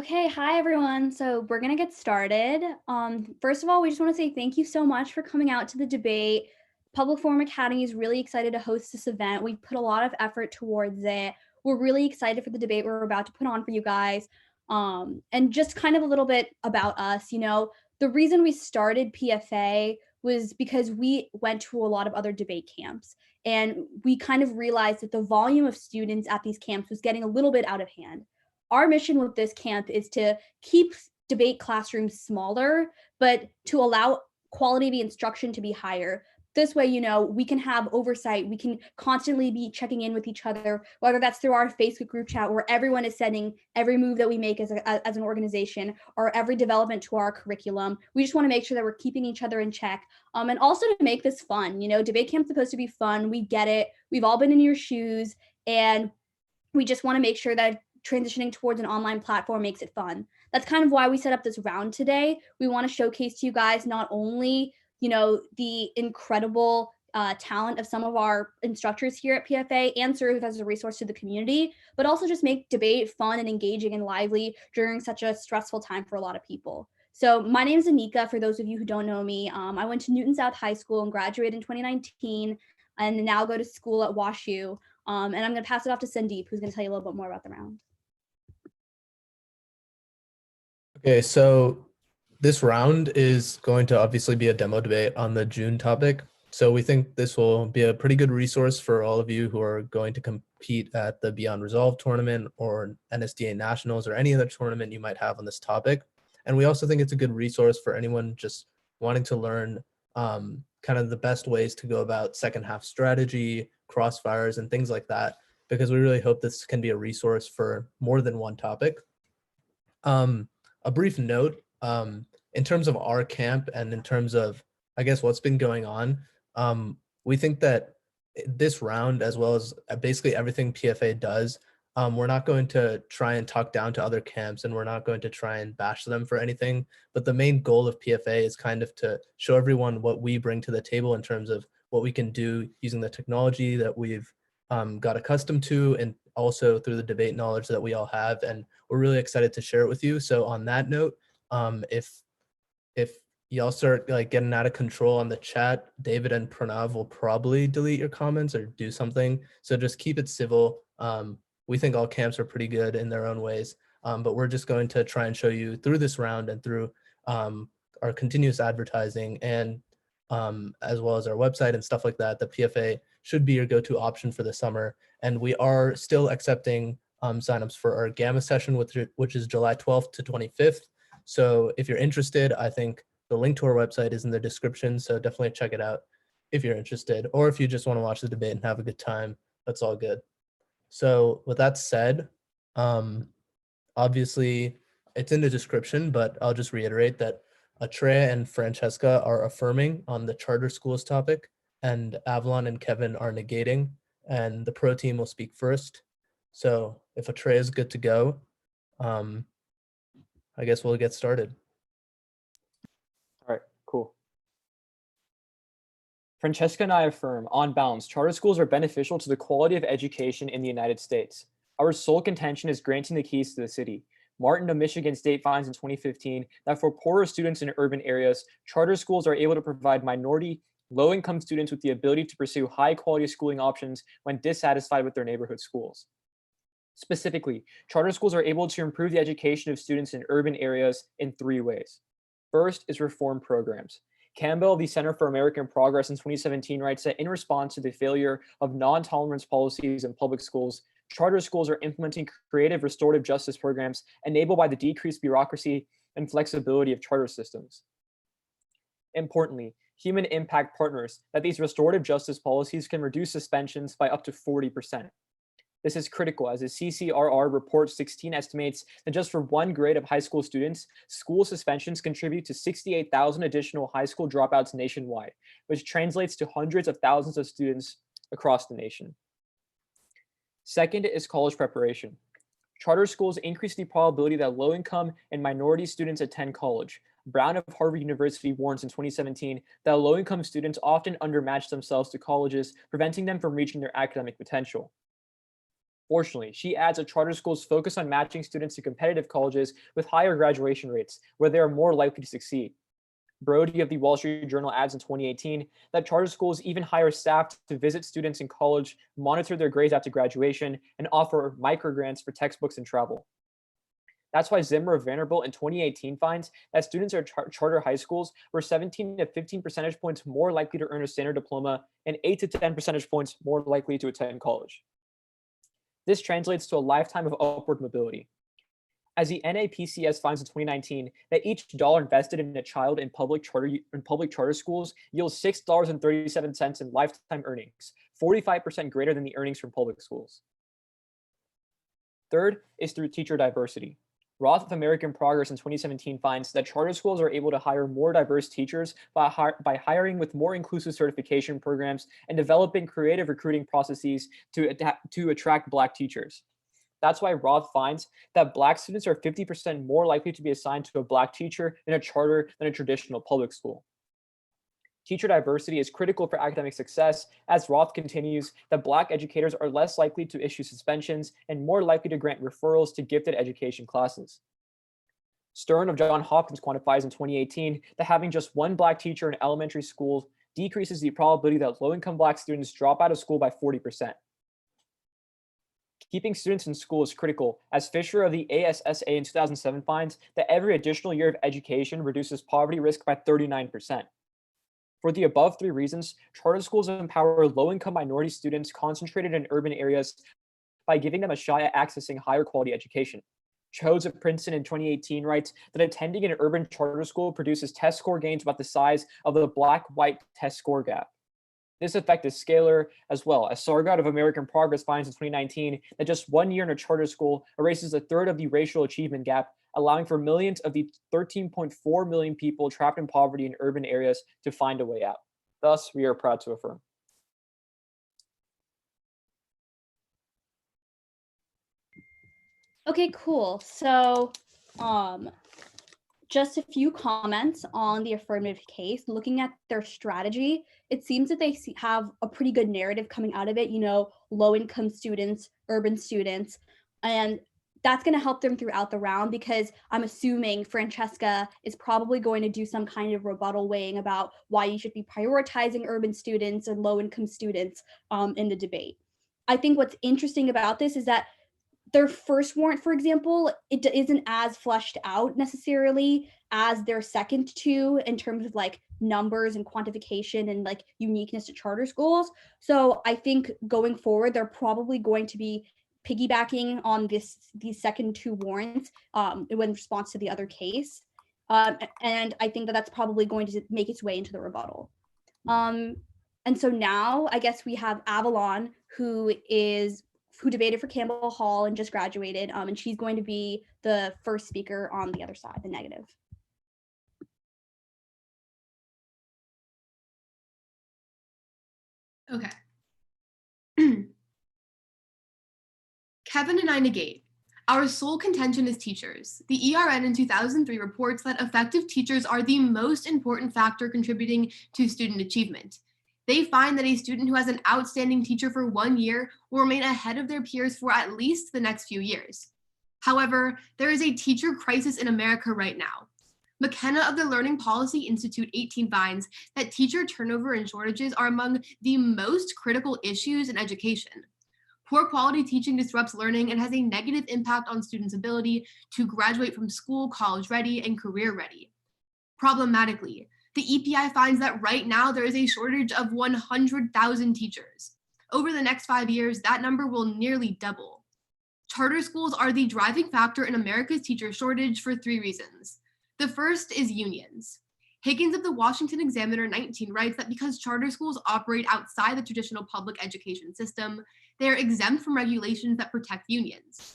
Okay, hi everyone. So we're gonna get started. First of all, we just want to say thank you so much for coming out to the debate. Public Forum Academy is really excited to host this event. We put a lot of effort towards it. We're really excited for the debate we're about to put on for you guys. And just kind of a little bit about us, the reason we started PFA was because we went to a lot of other debate camps and we kind of realized that the volume of students at these camps was getting a little bit out of hand. Our mission with this camp is to keep debate classrooms smaller, but to allow quality of the instruction to be higher. This way, we can have oversight. We can constantly be checking in with each other, whether that's through our Facebook group chat where everyone is sending every move that we make as an organization or every development to our curriculum. We just want to make sure that we're keeping each other in check. And also to make this fun. Debate camp's supposed to be fun. We get it. We've all been in your shoes. And we just want to make sure that transitioning towards an online platform makes it fun. That's kind of why we set up this round today. We want to showcase to you guys not only, the incredible talent of some of our instructors here at PFA and serve as a resource to the community, but also just make debate fun and engaging and lively during such a stressful time for a lot of people. So my name is Anika, for those of you who don't know me. I went to Newton South High School and graduated in 2019 and now go to school at WashU. And I'm going to pass it off to Sandeep, who's going to tell you a little bit more about the round. Okay, so this round is going to obviously be a demo debate on the June topic. So we think this will be a pretty good resource for all of you who are going to compete at the Beyond Resolve tournament or NSDA Nationals or any other tournament you might have on this topic. And we also think it's a good resource for anyone just wanting to learn kind of the best ways to go about second half strategy, crossfires, and things like that, because we really hope this can be a resource for more than one topic. A brief note, in terms of our camp and in terms of, I guess, what's been going on, we think that this round, as well as basically everything PFA does, we're not going to try and talk down to other camps and we're not going to try and bash them for anything. But the main goal of PFA is kind of to show everyone what we bring to the table in terms of what we can do using the technology that we've got accustomed to, and also through the debate knowledge that we all have. And we're really excited to share it with you. So on that note, if y'all start like getting out of control on the chat, David and Pranav will probably delete your comments or do something. So just keep it civil. We think all camps are pretty good in their own ways, but we're just going to try and show you through this round and through our continuous advertising and as well as our website and stuff like that, the PFA should be your go-to option for the summer. And we are still accepting signups for our Gamma session, which is July 12th to 25th. So if you're interested, I think the link to our website is in the description. So definitely check it out if you're interested, or if you just want to watch the debate and have a good time, that's all good. So with that said, obviously it's in the description, but I'll just reiterate that Aatreya and Francesca are affirming on the charter schools topic, and Avalon and Kevin are negating, and the pro team will speak first. So if Aatreya is good to go, I guess we'll get started. All right, cool. Francesca and I affirm, on balance, charter schools are beneficial to the quality of education in the United States. Our sole contention is granting the keys to the city. Martin of Michigan State finds in 2015 that for poorer students in urban areas, charter schools are able to provide minority, low-income students with the ability to pursue high-quality schooling options when dissatisfied with their neighborhood schools. Specifically, charter schools are able to improve the education of students in urban areas in 3 ways. First is reform programs. Campbell of the Center for American Progress in 2017 writes that in response to the failure of non-tolerance policies in public schools, charter schools are implementing creative restorative justice programs enabled by the decreased bureaucracy and flexibility of charter systems. Importantly, human impact partners that these restorative justice policies can reduce suspensions by up to 40%. This is critical as the CCRR report 16 estimates that just for one grade of high school students, school suspensions contribute to 68,000 additional high school dropouts nationwide, which translates to hundreds of thousands of students across the nation. Second is college preparation. Charter schools increase the probability that low-income and minority students attend college. Brown of Harvard University warns in 2017 that low-income students often undermatch themselves to colleges, preventing them from reaching their academic potential. Fortunately, she adds that charter schools focus on matching students to competitive colleges with higher graduation rates, where they are more likely to succeed. Brody of the Wall Street Journal adds in 2018 that charter schools even hire staff to visit students in college, monitor their grades after graduation, and offer microgrants for textbooks and travel. That's why Zimmer of Vanderbilt in 2018 finds that students at charter high schools were 17 to 15 percentage points more likely to earn a standard diploma and 8 to 10 percentage points more likely to attend college. This translates to a lifetime of upward mobility. As the NAPCS finds in 2019, that each dollar invested in a child in public charter schools yields $6.37 in lifetime earnings, 45% greater than the earnings from public schools. Third is through teacher diversity. Roth of American Progress in 2017 finds that charter schools are able to hire more diverse teachers by hiring with more inclusive certification programs and developing creative recruiting processes to attract Black teachers. That's why Roth finds that Black students are 50% more likely to be assigned to a Black teacher in a charter than a traditional public school. Teacher diversity is critical for academic success, as Roth continues that Black educators are less likely to issue suspensions and more likely to grant referrals to gifted education classes. Stern of Johns Hopkins quantifies in 2018 that having just one Black teacher in elementary schools decreases the probability that low-income Black students drop out of school by 40%. Keeping students in school is critical, as Fisher of the ASSA in 2007 finds that every additional year of education reduces poverty risk by 39%. For the above three reasons, charter schools empower low-income minority students concentrated in urban areas by giving them a shot at accessing higher quality education. Chodes of Princeton in 2018 writes that attending an urban charter school produces test score gains about the size of the Black-white test score gap. This effect is scalar as well, as Sargott of American Progress finds in 2019 that just 1 year in a charter school erases a third of the racial achievement gap, allowing for millions of the 13.4 million people trapped in poverty in urban areas to find a way out. Thus, we are proud to affirm. Okay, cool. So, just a few comments on the affirmative case. Looking at their strategy, it seems that they have a pretty good narrative coming out of it, you know, low-income students, urban students, and that's going to help them throughout the round, because I'm assuming Francesca is probably going to do some kind of rebuttal weighing about why you should be prioritizing urban students and low-income students in the debate. I think what's interesting about this is that their first warrant, for example, it isn't as fleshed out necessarily as their second two in terms of like numbers and quantification and like uniqueness to charter schools. So I think going forward, they're probably going to be piggybacking on these second two warrants in response to the other case. And I think that that's probably going to make its way into the rebuttal. And so now I guess we have Avalon, who debated for Campbell Hall and just graduated, and she's going to be the first speaker on the other side, the negative. Okay. Kevin and I negate. Our sole contention is teachers. The ERN in 2003 reports that effective teachers are the most important factor contributing to student achievement. They find that a student who has an outstanding teacher for 1 year will remain ahead of their peers for at least the next few years. However, there is a teacher crisis in America right now. McKenna of the Learning Policy Institute 18 finds that teacher turnover and shortages are among the most critical issues in education. Poor quality teaching disrupts learning and has a negative impact on students' ability to graduate from school college ready and career ready. Problematically, the EPI finds that right now there is a shortage of 100,000 teachers. Over the next 5 years, that number will nearly double. Charter schools are the driving factor in America's teacher shortage for 3 reasons. The first is unions. Higgins of the Washington Examiner 19 writes that because charter schools operate outside the traditional public education system, they are exempt from regulations that protect unions.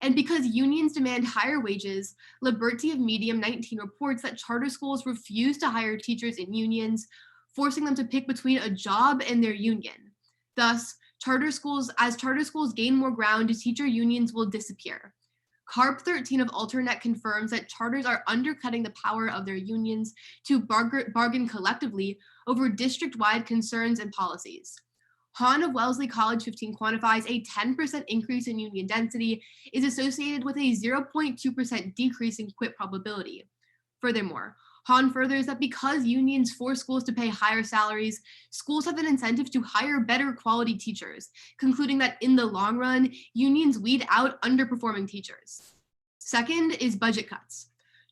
And because unions demand higher wages, Liberty of Medium 19 reports that charter schools refuse to hire teachers in unions, forcing them to pick between a job and their union. Thus, as charter schools gain more ground, teacher unions will disappear. CARP 13 of Alternet confirms that charters are undercutting the power of their unions to bargain collectively over district-wide concerns and policies. Hahn of Wellesley College 15 quantifies a 10% increase in union density is associated with a 0.2% decrease in quit probability. Furthermore, Hahn furthers that because unions force schools to pay higher salaries, schools have an incentive to hire better quality teachers, concluding that in the long run, unions weed out underperforming teachers. Second is budget cuts.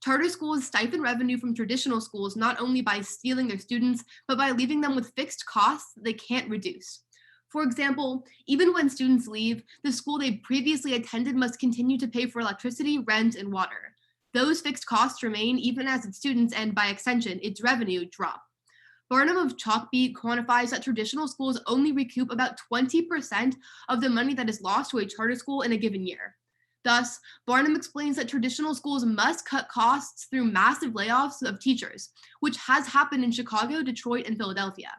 Charter schools stipend revenue from traditional schools not only by stealing their students, but by leaving them with fixed costs that they can't reduce. For example, even when students leave, the school they previously attended must continue to pay for electricity, rent, and water. Those fixed costs remain even as its students and, by extension, its revenue drop. Barnum of Chalkbeat quantifies that traditional schools only recoup about 20% of the money that is lost to a charter school in a given year. Thus, Barnum explains that traditional schools must cut costs through massive layoffs of teachers, which has happened in Chicago, Detroit, and Philadelphia.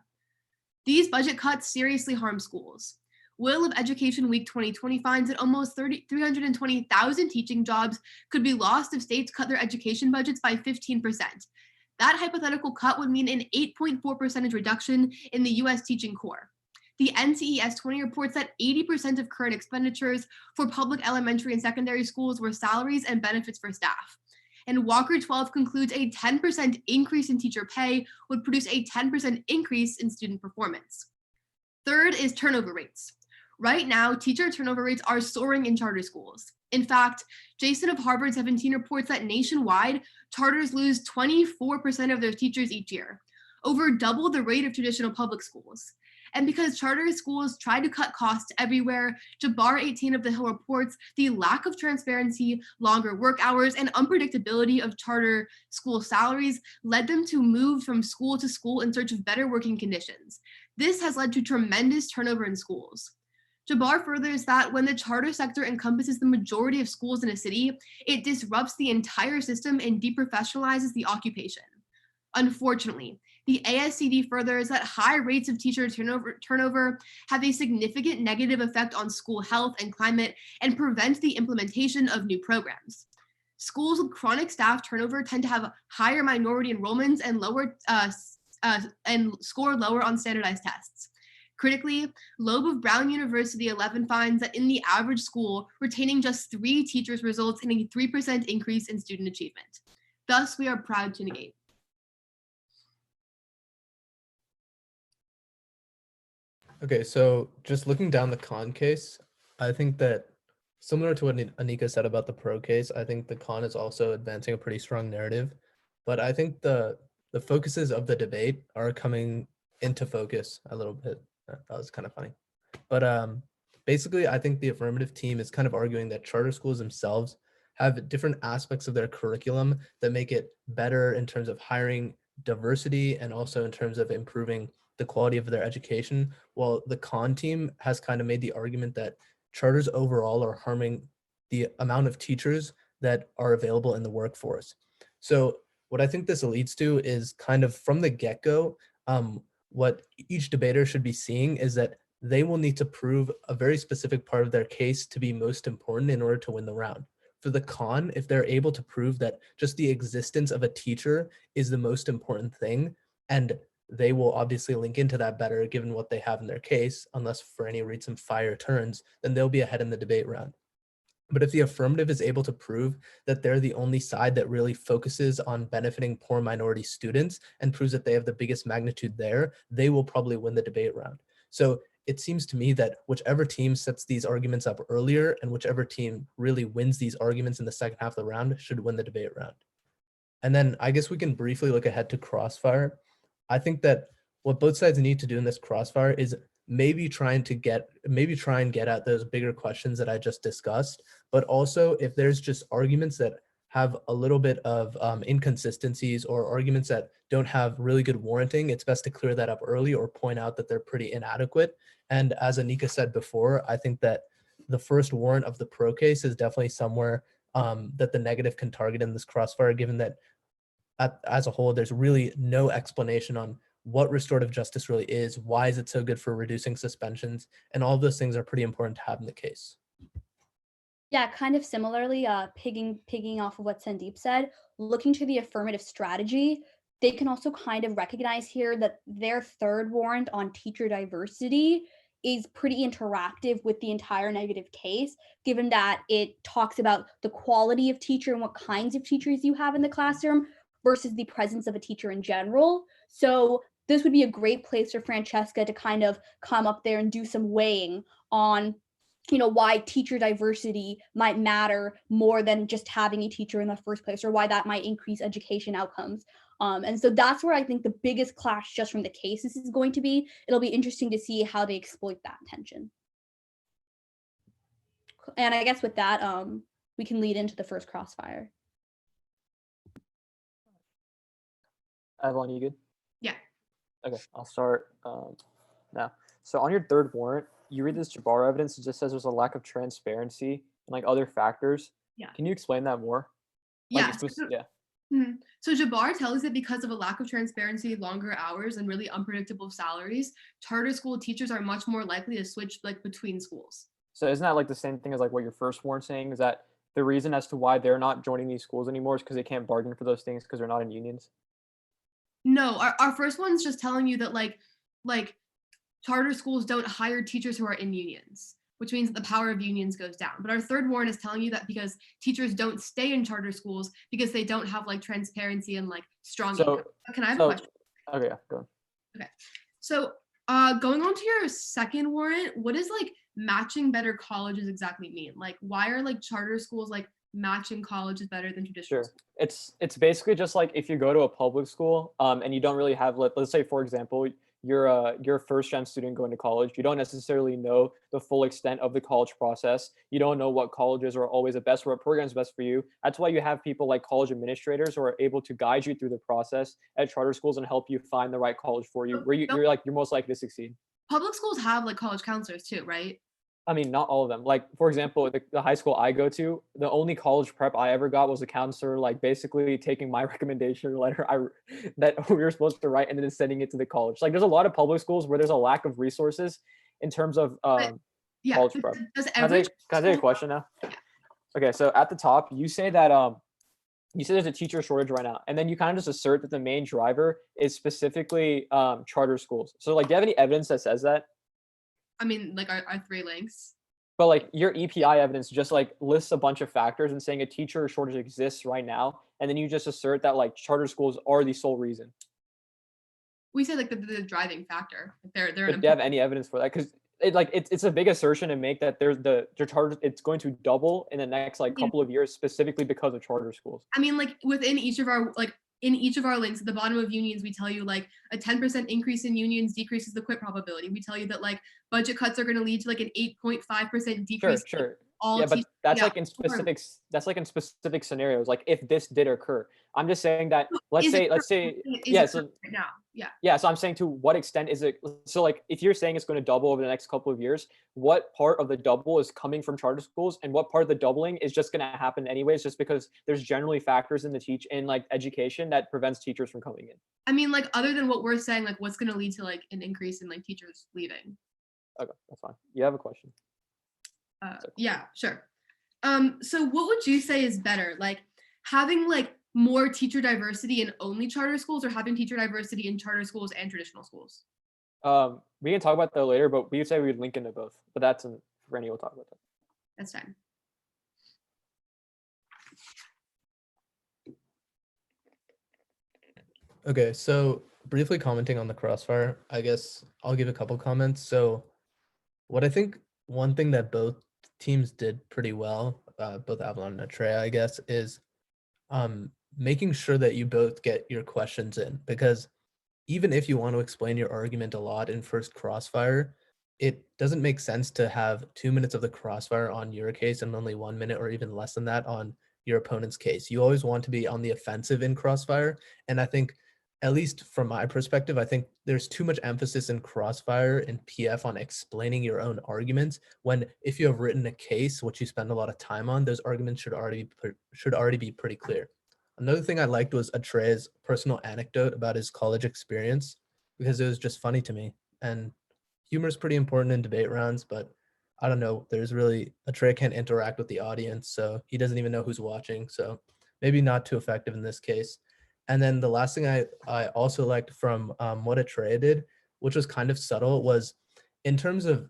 These budget cuts seriously harm schools. Will of Education Week 2020 finds that almost 320,000 teaching jobs could be lost if states cut their education budgets by 15%. That hypothetical cut would mean an 8.4% reduction in the US teaching corps. The NCES 20 reports that 80% of current expenditures for public elementary and secondary schools were salaries and benefits for staff. And Walker 12 concludes a 10% increase in teacher pay would produce a 10% increase in student performance. Third is turnover rates. Right now, teacher turnover rates are soaring in charter schools. In fact, Jason of Harvard 17 reports that nationwide, charters lose 24% of their teachers each year, over double the rate of traditional public schools. And because charter schools try to cut costs everywhere, Jabbar 18 of the Hill reports the lack of transparency, longer work hours, and unpredictability of charter school salaries led them to move from school to school in search of better working conditions. This has led to tremendous turnover in schools. Jabbar furthers that when the charter sector encompasses the majority of schools in a city, it disrupts the entire system and deprofessionalizes the occupation. Unfortunately, the ASCD furthers that high rates of teacher turnover have a significant negative effect on school health and climate and prevent the implementation of new programs. Schools with chronic staff turnover tend to have higher minority enrollments and score lower on standardized tests. Critically, Loeb of Brown University 11 finds that in the average school, retaining just 3 teachers results in a 3% increase in student achievement. Thus, we are proud to negate. Okay, so just looking down the con case, I think that similar to what Anika said about the pro case, I think the con is also advancing a pretty strong narrative. But I think the focuses of the debate are coming into focus a little bit. That was kind of funny. But basically, I think the affirmative team is kind of arguing that charter schools themselves have different aspects of their curriculum that make it better in terms of hiring diversity and also in terms of improving the quality of their education, while the con team has kind of made the argument that charters overall are harming the amount of teachers that are available in the workforce. So what I think this leads to is kind of from the get-go, what each debater should be seeing is that they will need to prove a very specific part of their case to be most important in order to win the round. For the con, if they're able to prove that just the existence of a teacher is the most important thing, and they will obviously link into that better given what they have in their case, unless for any reason fire turns, then they'll be ahead in the debate round. But if the affirmative is able to prove that they're the only side that really focuses on benefiting poor minority students and proves that they have the biggest magnitude there, they will probably win the debate round. So it seems to me that whichever team sets these arguments up earlier and whichever team really wins these arguments in the second half of the round should win the debate round. And then I guess we can briefly look ahead to Crossfire. I think that what both sides need to do in this Crossfire is maybe try and get at those bigger questions that I just discussed, but also if there's just arguments that have a little bit of inconsistencies or arguments that don't have really good warranting, it's best to clear that up early or point out that they're pretty inadequate. And as Anika said before, I think that the first warrant of the pro case is definitely somewhere that the negative can target in this Crossfire, given that as a whole, there's really no explanation on what restorative justice really is, why is it so good for reducing suspensions, and all of those things are pretty important to have in the case. Yeah, kind of similarly, pigging off of what Sandeep said, looking to the affirmative strategy, they can also kind of recognize here that their third warrant on teacher diversity is pretty interactive with the entire negative case, given that it talks about the quality of teacher and what kinds of teachers you have in the classroom versus the presence of a teacher in general. So this would be a great place for Francesca to kind of come up there and do some weighing on, you know, why teacher diversity might matter more than just having a teacher in the first place, or why that might increase education outcomes. And so that's where I think the biggest clash just from the cases is going to be. It'll be interesting to see how they exploit that tension. And I guess with that, we can lead into the first crossfire. Avalon, you good? Yeah. Okay, I'll start now. So on your third warrant, you read this Jabbar evidence. It just says there's a lack of transparency and like other factors. Yeah. Can you explain that more? Yeah. Yeah. So Jabbar tells that because of a lack of transparency, longer hours, and really unpredictable salaries, charter school teachers are much more likely to switch like between schools. So isn't that like the same thing as like what your first warrant saying? Is that the reason as to why they're not joining these schools anymore is because they can't bargain for those things because they're not in unions? No, our first one's just telling you that like charter schools don't hire teachers who are in unions, which means that the power of unions goes down. But our third warrant is telling you that because teachers don't stay in charter schools because they don't have like transparency and like strong income. Can I have a question? Okay, yeah, go on. Okay. So going on to your second warrant, what does like matching better colleges exactly mean? Like why are like charter schools like matching colleges better than traditional schools? It's basically just like if you go to a public school and you don't really have let's say for example you're a first gen student going to college, you don't necessarily know the full extent of the college process, you don't know what colleges are always the best or what programs best for you. That's why you have people like college administrators who are able to guide you through the process at charter schools and help you find the right college for you, where you're most likely to succeed. Public schools have like college counselors too, right? I mean, not all of them. Like, for example, the high school I go to, the only college prep I ever got was a counselor, like basically taking my recommendation letter that we were supposed to write and then sending it to the college. Like, there's a lot of public schools where there's a lack of resources in terms of college prep. Can I take a question now? Yeah. Okay, so at the top, you say that you say there's a teacher shortage right now, and then you kind of just assert that the main driver is specifically charter schools. So, like, do you have any evidence that says that? I mean, like our three links. But like your EPI evidence just like lists a bunch of factors and saying a teacher shortage exists right now, and then you just assert that like charter schools are the sole reason. We say like the driving factor. They're do you have any evidence for that? Because it's a big assertion to make that there's the charter, it's going to double in the next like couple of years specifically because of charter schools. I mean, like within each of our in each of our links at the bottom of unions, we tell you like a 10% increase in unions decreases the quit probability. We tell you that like budget cuts are going to lead to like an 8.5% decrease. Sure. But that's like in specific. That's like in specific scenarios. Like if this did occur, I'm just saying that. Let's say. Right now. Yeah. So I'm saying to what extent is it? So like if you're saying it's going to double over the next couple of years, what part of the double is coming from charter schools, and what part of the doubling is just going to happen anyways, just because there's generally factors in like education that prevents teachers from coming in. I mean, like other than what we're saying, like what's going to lead to like an increase in like teachers leaving? Okay, that's fine. You have a question? Yeah, sure. So what would you say is better, like having like more teacher diversity in only charter schools, or having teacher diversity in charter schools and traditional schools? We can talk about that later, but we would say we would link into both. But that's for any, we'll talk about that. That's fine. Okay, so briefly commenting on the crossfire, I guess I'll give a couple comments. So what I think one thing that both teams did pretty well, both Avalon and Aatreya, I guess, is making sure that you both get your questions in, because even if you want to explain your argument a lot in first crossfire, it doesn't make sense to have 2 minutes of the crossfire on your case and only 1 minute or even less than that on your opponent's case. You always want to be on the offensive in crossfire. And I think, at least from my perspective, I think there's too much emphasis in crossfire and PF on explaining your own arguments, when if you have written a case, which you spend a lot of time on, those arguments should already be pretty clear. Another thing I liked was Atreya's personal anecdote about his college experience, because it was just funny to me. And humor is pretty important in debate rounds, but I don't know, Aatreya can't interact with the audience, so he doesn't even know who's watching. So maybe not too effective in this case. And then the last thing I also liked from what Aatreya did, which was kind of subtle, was in terms of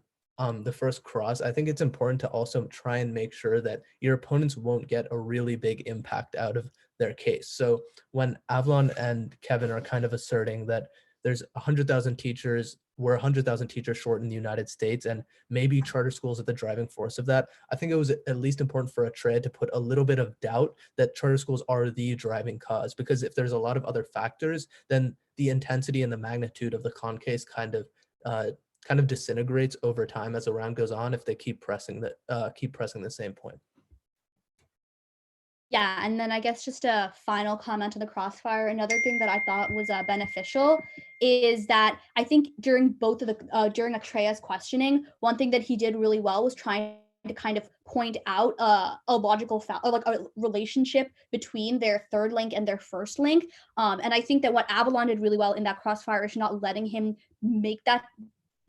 the first cross, I think it's important to also try and make sure that your opponents won't get a really big impact out of their case. So when Avalon and Kevin are kind of asserting that there's 100,000 teachers, we're 100,000 teachers short in the United States, and maybe charter schools are the driving force of that, I think it was at least important for Aatreya to put a little bit of doubt that charter schools are the driving cause, because if there's a lot of other factors, then the intensity and the magnitude of the con case kind of disintegrates over time as the round goes on if they keep pressing the same point. Yeah, and then I guess just a final comment on the Crossfire. Another thing that I thought was beneficial is that I think during both of the during Aatreya's questioning, one thing that he did really well was trying to kind of point out a logical like a relationship between their third link and their first link. And I think that what Avalon did really well in that Crossfire is not letting him make that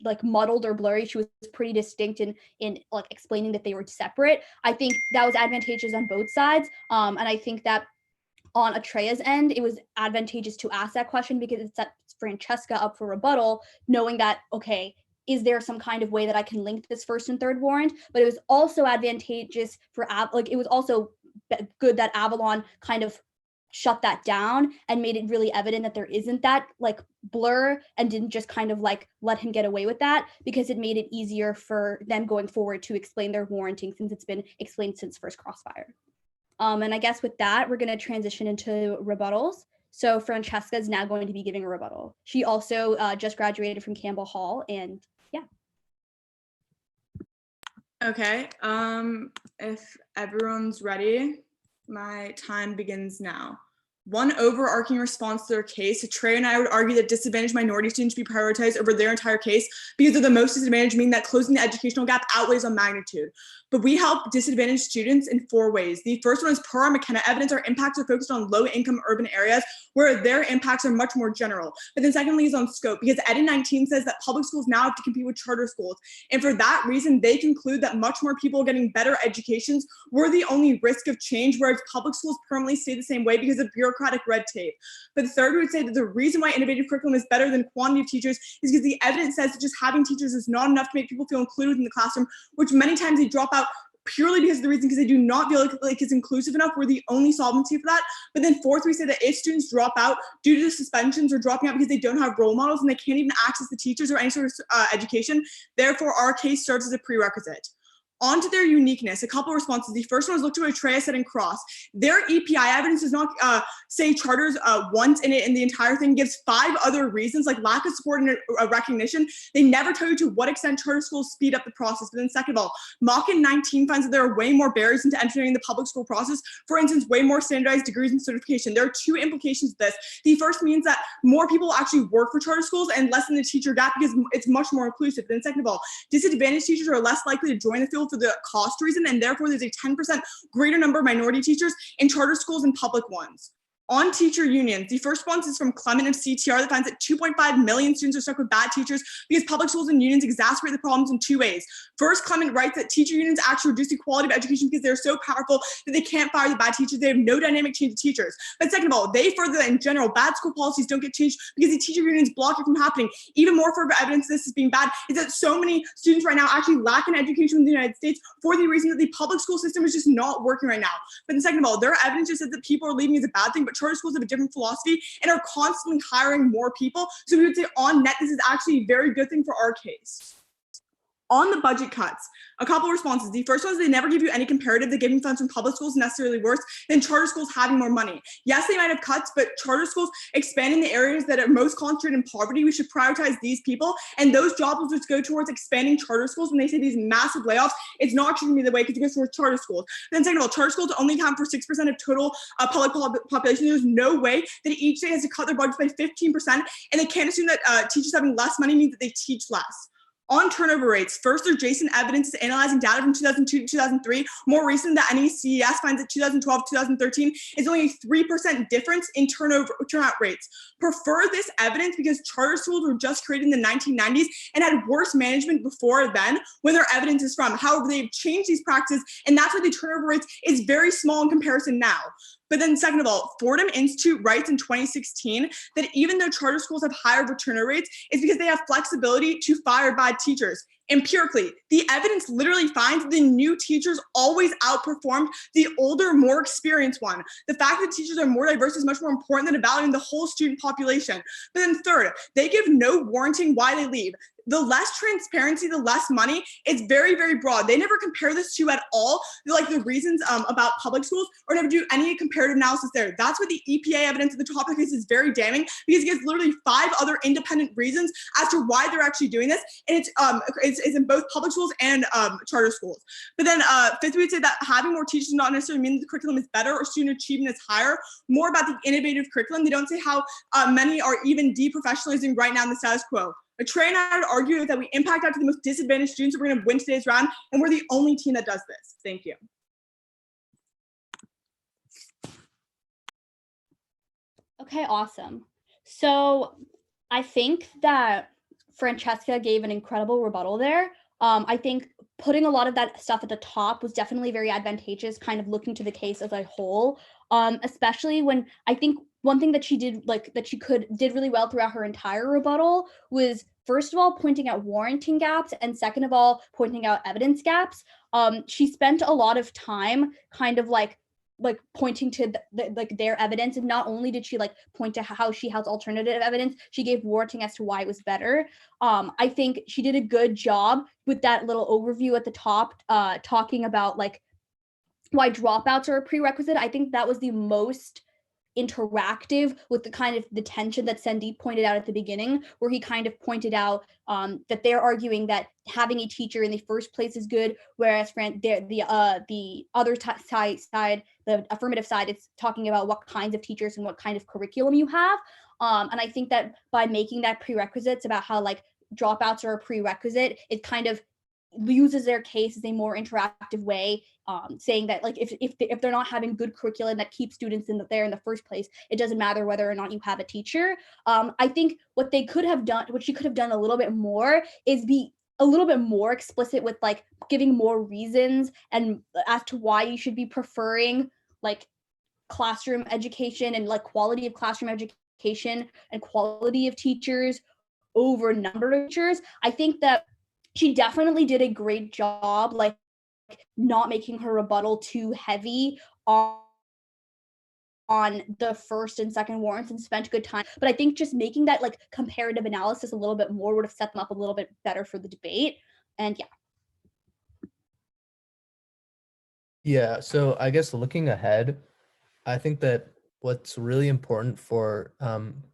like muddled or blurry. She was pretty distinct in like explaining that they were separate. I think that was advantageous on both sides. And I think that on Aatreya's end, it was advantageous to ask that question because it sets Francesca up for rebuttal, knowing that, okay, is there some kind of way that I can link this first and third warrant? But it was also advantageous for it was also good that Avalon kind of shut that down and made it really evident that there isn't that like blur, and didn't just kind of like let him get away with that, because it made it easier for them going forward to explain their warranting, since it's been explained since first Crossfire. And I guess with that, we're going to transition into rebuttals. So Francesca is now going to be giving a rebuttal. She also just graduated from Campbell Hall, and yeah. Okay, if everyone's ready, my time begins now. One overarching response to their case, Aatreya and I would argue that disadvantaged minority students should be prioritized over their entire case because they're the most disadvantaged, meaning that closing the educational gap outweighs on magnitude. But we help disadvantaged students in 4 ways. The first one is per our McKenna evidence, our impacts are focused on low-income urban areas where their impacts are much more general. But then secondly is on scope, because Ed 19 says that public schools now have to compete with charter schools. And for that reason, they conclude that much more people getting better educations were the only risk of change, whereas public schools permanently stay the same way because of bureaucratic red tape. But the third, we would say that the reason why innovative curriculum is better than quantity of teachers is because the evidence says that just having teachers is not enough to make people feel included in the classroom, which many times they drop out purely because of the reason, because they do not feel like it's inclusive enough. We're the only solvency for that. But then fourth, we say that if students drop out due to the suspensions or dropping out because they don't have role models and they can't even access the teachers or any sort of education, therefore our case serves as a prerequisite. On to their uniqueness, a couple of responses. The first one was looked to what Aatreya said in Cross. Their EPI evidence does not say charters once in it, and the entire thing gives 5 other reasons, like lack of support and recognition. They never tell you to what extent charter schools speed up the process. But then second of all, Mockin 19 finds that there are way more barriers into entering the public school process. For instance, way more standardized degrees and certification. There are 2 implications of this. The first means that more people actually work for charter schools and less than the teacher gap because it's much more inclusive. Then second of all, disadvantaged teachers are less likely to join the field for the cost reason, and therefore there's a 10% greater number of minority teachers in charter schools and public ones. On teacher unions, the first response is from Clement of CTR that finds that 2.5 million students are stuck with bad teachers because public schools and unions exacerbate the problems in 2 ways. First, Clement writes that teacher unions actually reduce the quality of education because they're so powerful that they can't fire the bad teachers. They have no dynamic change of teachers. But second of all, they further that in general, bad school policies don't get changed because the teacher unions block it from happening. Even more further evidence this is being bad is that so many students right now actually lack an education in the United States for the reason that the public school system is just not working right now. But then second of all, their evidence just says that people are leaving is a bad thing, but charter schools have a different philosophy and are constantly hiring more people. So we would say on net, this is actually a very good thing for our case. On the budget cuts, a couple of responses. The first one is they never give you any comparative. They're giving funds from public schools necessarily worse than charter schools having more money. Yes, they might have cuts, but charter schools expand in the areas that are most concentrated in poverty. We should prioritize these people, and those jobs will just go towards expanding charter schools. When they say these massive layoffs, it's not actually going to be the way because it goes towards charter schools. Then second of all, charter schools only account for 6% of total public population. There's no way that each state has to cut their budgets by 15%, and they can't assume that teachers having less money means that they teach less. On turnover rates, first, their Jason evidence is analyzing data from 2002 to 2003. More recent, the NECES finds that 2012-2013 is only a 3% difference in turnout rates. Prefer this evidence because charter schools were just created in the 1990s and had worse management before then when their evidence is from. However, they've changed these practices, and that's why the turnover rates is very small in comparison now. But then second of all, Fordham Institute writes in 2016 that even though charter schools have higher returner rates, it's because they have flexibility to fire bad teachers. Empirically, the evidence literally finds the new teachers always outperformed the older, more experienced one. The fact that teachers are more diverse is much more important than evaluating the whole student population. But then third, they give no warranting why they leave. The less transparency, the less money. It's very, very broad. They never compare this to at all, like the reasons about public schools, or never do any comparative analysis there. That's what the EPA evidence of the topic is very damning, because it gives literally 5 other independent reasons as to why they're actually doing this. And it's in both public schools and charter schools. But then fifth, we would say that having more teachers does not necessarily mean that the curriculum is better or student achievement is higher. More about the innovative curriculum. They don't say how many are even deprofessionalizing right now in the status quo. Aatreya and I would argue that we impact out to the most disadvantaged students, so we're going to win today's round, and we're the only team that does this. Thank you. Okay, awesome. So I think that Francesca gave an incredible rebuttal there. I think putting a lot of that stuff at the top was definitely very advantageous, kind of looking to the case as a whole, especially when I think one thing that she did, did really well throughout her entire rebuttal was, first of all, pointing out warranting gaps, and second of all, pointing out evidence gaps. She spent a lot of time kind of like pointing to their evidence, and not only did she point to how she has alternative evidence, she gave warranting as to why it was better. I think she did a good job with that little overview at the top, talking about why dropouts are a prerequisite. I think that was the most interactive with the kind of the tension that Sandeep pointed out at the beginning, where he kind of pointed out that they're arguing that having a teacher in the first place is good, whereas the other side, the affirmative side, it's talking about what kinds of teachers and what kind of curriculum you have. And I think that by making that prerequisites about how dropouts are a prerequisite, it kind of uses their case as a more interactive way, saying that if they're not having good curriculum that keeps students there in the first place, it doesn't matter whether or not you have a teacher. I think what she could have done a little bit more is be a little bit more explicit with giving more reasons and as to why you should be preferring classroom education and quality of classroom education and quality of teachers over number of teachers. I think that she definitely did a great job, not making her rebuttal too heavy on the first and second warrants, and spent good time. But I think just making that comparative analysis a little bit more would have set them up a little bit better for the debate. And yeah. Yeah, so I guess looking ahead, I think that what's really important for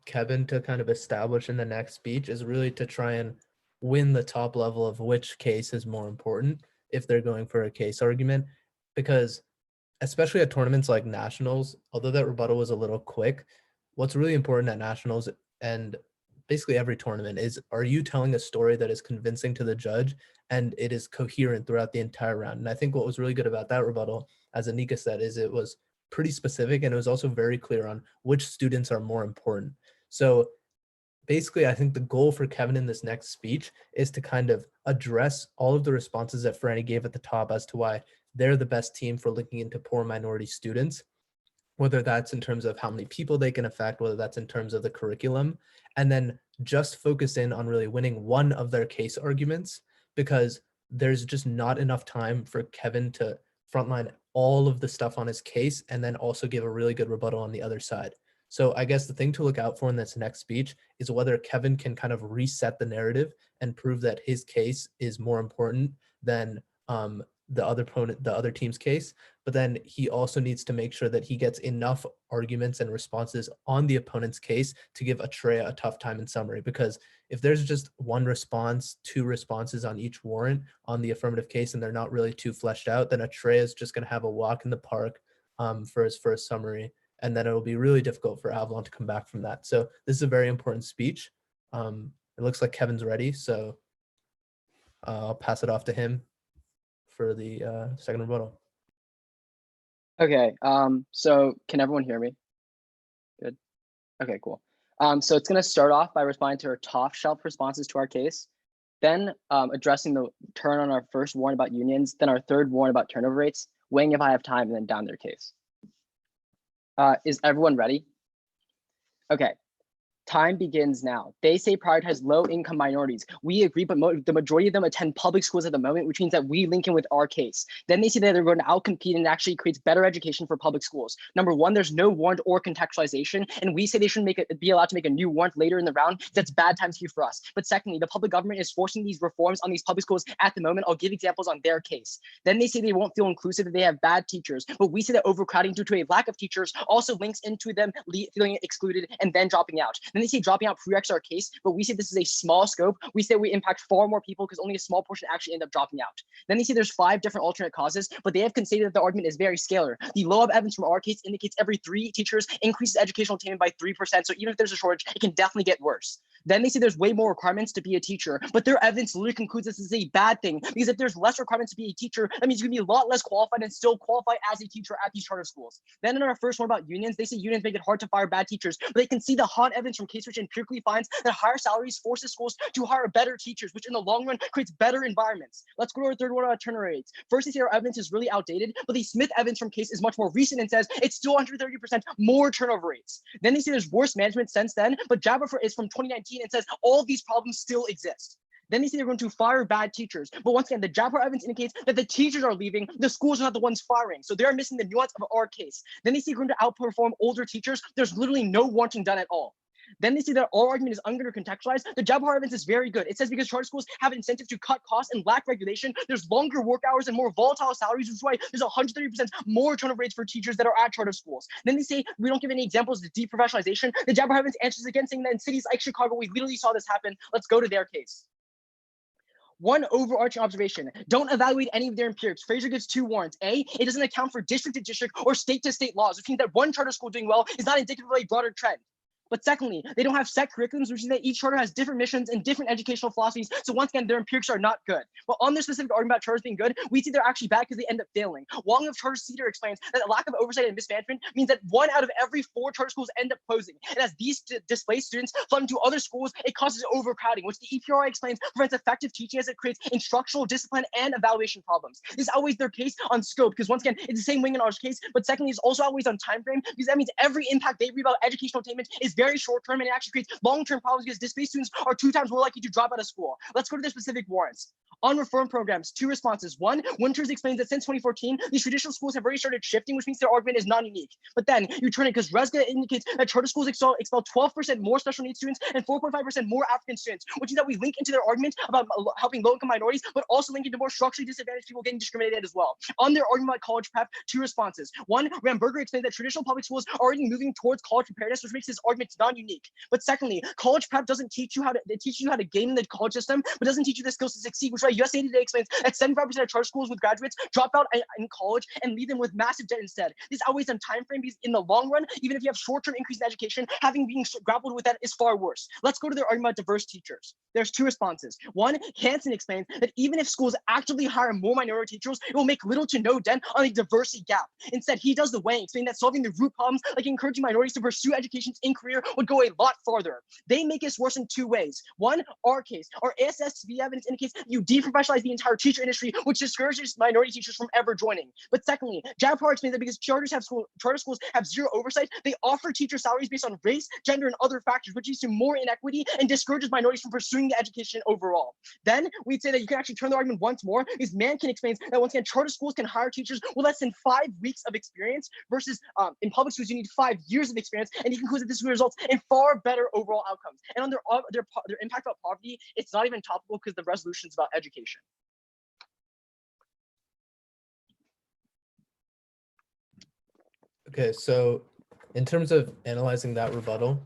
Kevin to kind of establish in the next speech is really to try and win the top level of which case is more important if they're going for a case argument, because especially at tournaments like nationals, although that rebuttal was a little quick, what's really important at nationals and basically every tournament is, are you telling a story that is convincing to the judge and it is coherent throughout the entire round? And I think what was really good about that rebuttal, as Anika said, is it was pretty specific, and it was also very clear on which students are more important. So basically, I think the goal for Kevin in this next speech is to kind of address all of the responses that Franny gave at the top as to why they're the best team for looking into poor minority students, whether that's in terms of how many people they can affect, whether that's in terms of the curriculum, and then just focus in on really winning one of their case arguments, because there's just not enough time for Kevin to frontline all of the stuff on his case and then also give a really good rebuttal on the other side. So I guess the thing to look out for in this next speech is whether Kevin can kind of reset the narrative and prove that his case is more important than the other team's case. But then he also needs to make sure that he gets enough arguments and responses on the opponent's case to give Aatreya a tough time in summary. Because if there's just one response, 2 responses on each warrant on the affirmative case and they're not really too fleshed out, then Aatreya is just going to have a walk in the park for his first summary. And then it'll be really difficult for Avalon to come back from that. So this is a very important speech. It looks like Kevin's ready, so I'll pass it off to him for the second rebuttal. Okay, so can everyone hear me? Good. Okay, cool. So it's going to start off by responding to our top shelf responses to our case, then addressing the turn on our first warrant about unions, then our third warrant about turnover rates, weighing if I have time, and then down their case. Is everyone ready? Okay, Time begins now. They say prioritize low-income minorities. We agree, but the majority of them attend public schools at the moment, which means that we link in with our case. Then they say that they're going to outcompete and it actually creates better education for public schools. Number one, there's no warrant or contextualization, and we say they shouldn't be allowed to make a new warrant later in the round. That's bad times here for us. But secondly, the public government is forcing these reforms on these public schools at the moment. I'll give examples on their case. Then they say they won't feel inclusive if they have bad teachers, but we say that overcrowding due to a lack of teachers also links into them feeling excluded and then dropping out. Then they say dropping out prereqs our case, but we say this is a small scope. We say we impact far more people because only a small portion actually end up dropping out. Then they say there's 5 different alternate causes, but they have conceded that the argument is very scalar. The law of evidence from our case indicates every 3 teachers increases educational attainment by 3%. So even if there's a shortage, it can definitely get worse. Then they say there's way more requirements to be a teacher, but their evidence literally concludes this is a bad thing, because if there's less requirements to be a teacher, that means you're gonna be a lot less qualified and still qualify as a teacher at these charter schools. Then in our first one about unions, they say unions make it hard to fire bad teachers, but they can see the hot evidence from case which empirically finds that higher salaries forces schools to hire better teachers, which in the long run creates better environments. Let's go to our third one about turnover rates. First, they say our evidence is really outdated, but the Smith evidence from case is much more recent and says it's still 130% more turnover rates. Then they say there's worse management since then, but Jabber is from 2019 and says all of these problems still exist. Then they say they're going to fire bad teachers. But once again, the Jabber evidence indicates that the teachers are leaving, the schools are not the ones firing. So they're missing the nuance of our case. Then they say they're going to outperform older teachers. There's literally no warranting done at all. Then they say that our argument is under contextualized. The Jabber evidence is very good. It says because charter schools have an incentive to cut costs and lack regulation, there's longer work hours and more volatile salaries, which is why there's 130% more turnover rates for teachers that are at charter schools. Then they say we don't give any examples of deprofessionalization. The Jabber evidence answers again, saying that in cities like Chicago, we literally saw this happen. Let's go to their case. One overarching observation, don't evaluate any of their empirics. Fraser gives 2 warrants. A, it doesn't account for district to district or state to state laws, which means that one charter school doing well is not indicative of a broader trend. But secondly, they don't have set curriculums, which means that each charter has different missions and different educational philosophies. So once again, their empirics are not good. But on their specific argument about charters being good, we see they're actually bad because they end up failing. Wong of Charter Cedar explains that the lack of oversight and mismanagement means that 1 out of every 4 charter schools end up closing. And as these displaced students flood into other schools, it causes overcrowding, which the EPRI explains prevents effective teaching as it creates instructional discipline and evaluation problems. This outweighs their case on scope, because once again, it's the same wing in our case, but secondly, it's also outweighs on time frame, because that means every impact they read about educational attainment is very short term and actually creates long-term problems because displaced students are 2 times more likely to drop out of school. Let's go to the specific warrants. On reform programs, 2 responses. 1, Winters explains that since 2014, these traditional schools have already started shifting, which means their argument is non-unique. But then you turn it because Resga indicates that charter schools expel 12% more special needs students and 4.5% more African students, which is that we link into their argument about helping low-income minorities, but also link into more structurally disadvantaged people getting discriminated as well. On their argument about college prep, 2 responses. 1, Ramberger explains that traditional public schools are already moving towards college preparedness, which makes this argument non-unique. But secondly, college prep doesn't teach you how to, it teaches you how to gain in the college system, but doesn't teach you the skills to succeed, which is why USA Today explains that 75% of charter schools with graduates drop out in college and leave them with massive debt instead. This outweighs on time frame because in the long run, even if you have short-term increase in education, having being grappled with that is far worse. Let's go to their argument about diverse teachers. There's 2 responses. 1, Hansen explains that even if schools actively hire more minority teachers, it will make little to no dent on a diversity gap. Instead, he does the weighing, explaining that solving the root problems, like encouraging minorities to pursue educations in career, would go a lot farther. They make this worse in 2 ways. 1, our case. Our ASSV evidence indicates you deprofessionalize the entire teacher industry, which discourages minority teachers from ever joining. But secondly, Jabber explains that because charter schools have zero oversight, they offer teacher salaries based on race, gender, and other factors, which leads to more inequity and discourages minorities from pursuing the education overall. Then we'd say that you can actually turn the argument once more, because Mankin explains that once again, charter schools can hire teachers with less than 5 weeks of experience versus in public schools, you need 5 years of experience, and he concludes that this results in far better overall outcomes. And on their impact about poverty, it's not even topical because the resolution is about education. Okay, so in terms of analyzing that rebuttal,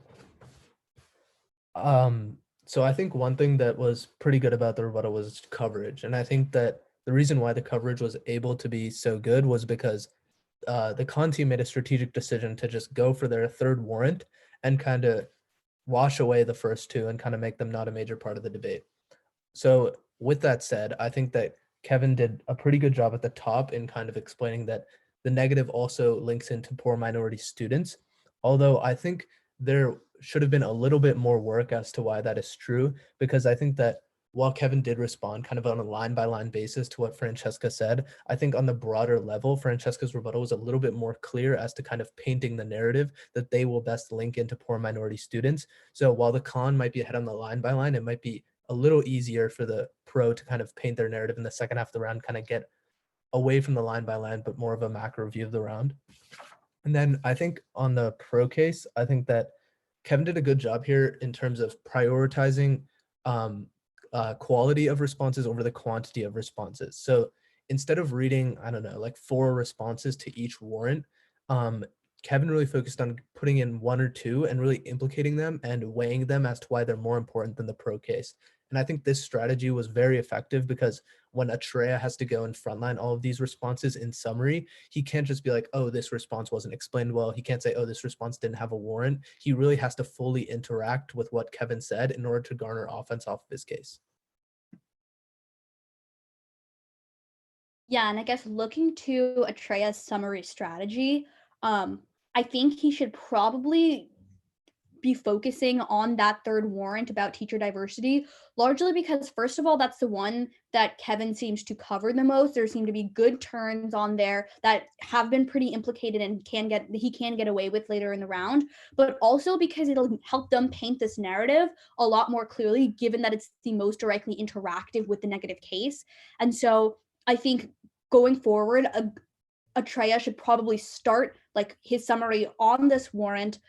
so I think one thing that was pretty good about the rebuttal was coverage. And I think that the reason why the coverage was able to be so good was because the con team made a strategic decision to just go for their 3rd warrant and kind of wash away the first 2 and kind of make them not a major part of the debate. So with that said, I think that Kevin did a pretty good job at the top in kind of explaining that the negative also links into poor minority students. Although I think there should have been a little bit more work as to why that is true, because I think that while Kevin did respond kind of on a line-by-line basis to what Francesca said, I think on the broader level, Francesca's rebuttal was a little bit more clear as to kind of painting the narrative that they will best link into poor minority students. So while the con might be ahead on the line-by-line, it might be a little easier for the pro to kind of paint their narrative in the second half of the round, kind of get away from the line-by-line, but more of a macro view of the round. And then I think on the pro case, I think that Kevin did a good job here in terms of prioritizing quality of responses over the quantity of responses. So instead of reading, I don't know, like 4 responses to each warrant, Kevin really focused on putting in 1 or 2 and really implicating them and weighing them as to why they're more important than the pro case. And I think this strategy was very effective because when Aatreya has to go and frontline all of these responses in summary, he can't just be like, oh, this response wasn't explained well. He can't say, oh, this response didn't have a warrant. He really has to fully interact with what Kevin said in order to garner offense off of his case. Yeah, and I guess looking to Aatreya's summary strategy, I think he should probably be focusing on that 3rd warrant about teacher diversity, largely because, first of all, that's the one that Kevin seems to cover the most. There seem to be good turns on there that have been pretty implicated and he can get away with later in the round, but also because it'll help them paint this narrative a lot more clearly, given that it's the most directly interactive with the negative case. And so I think going forward, Aatreya should probably start like his summary on this warrant,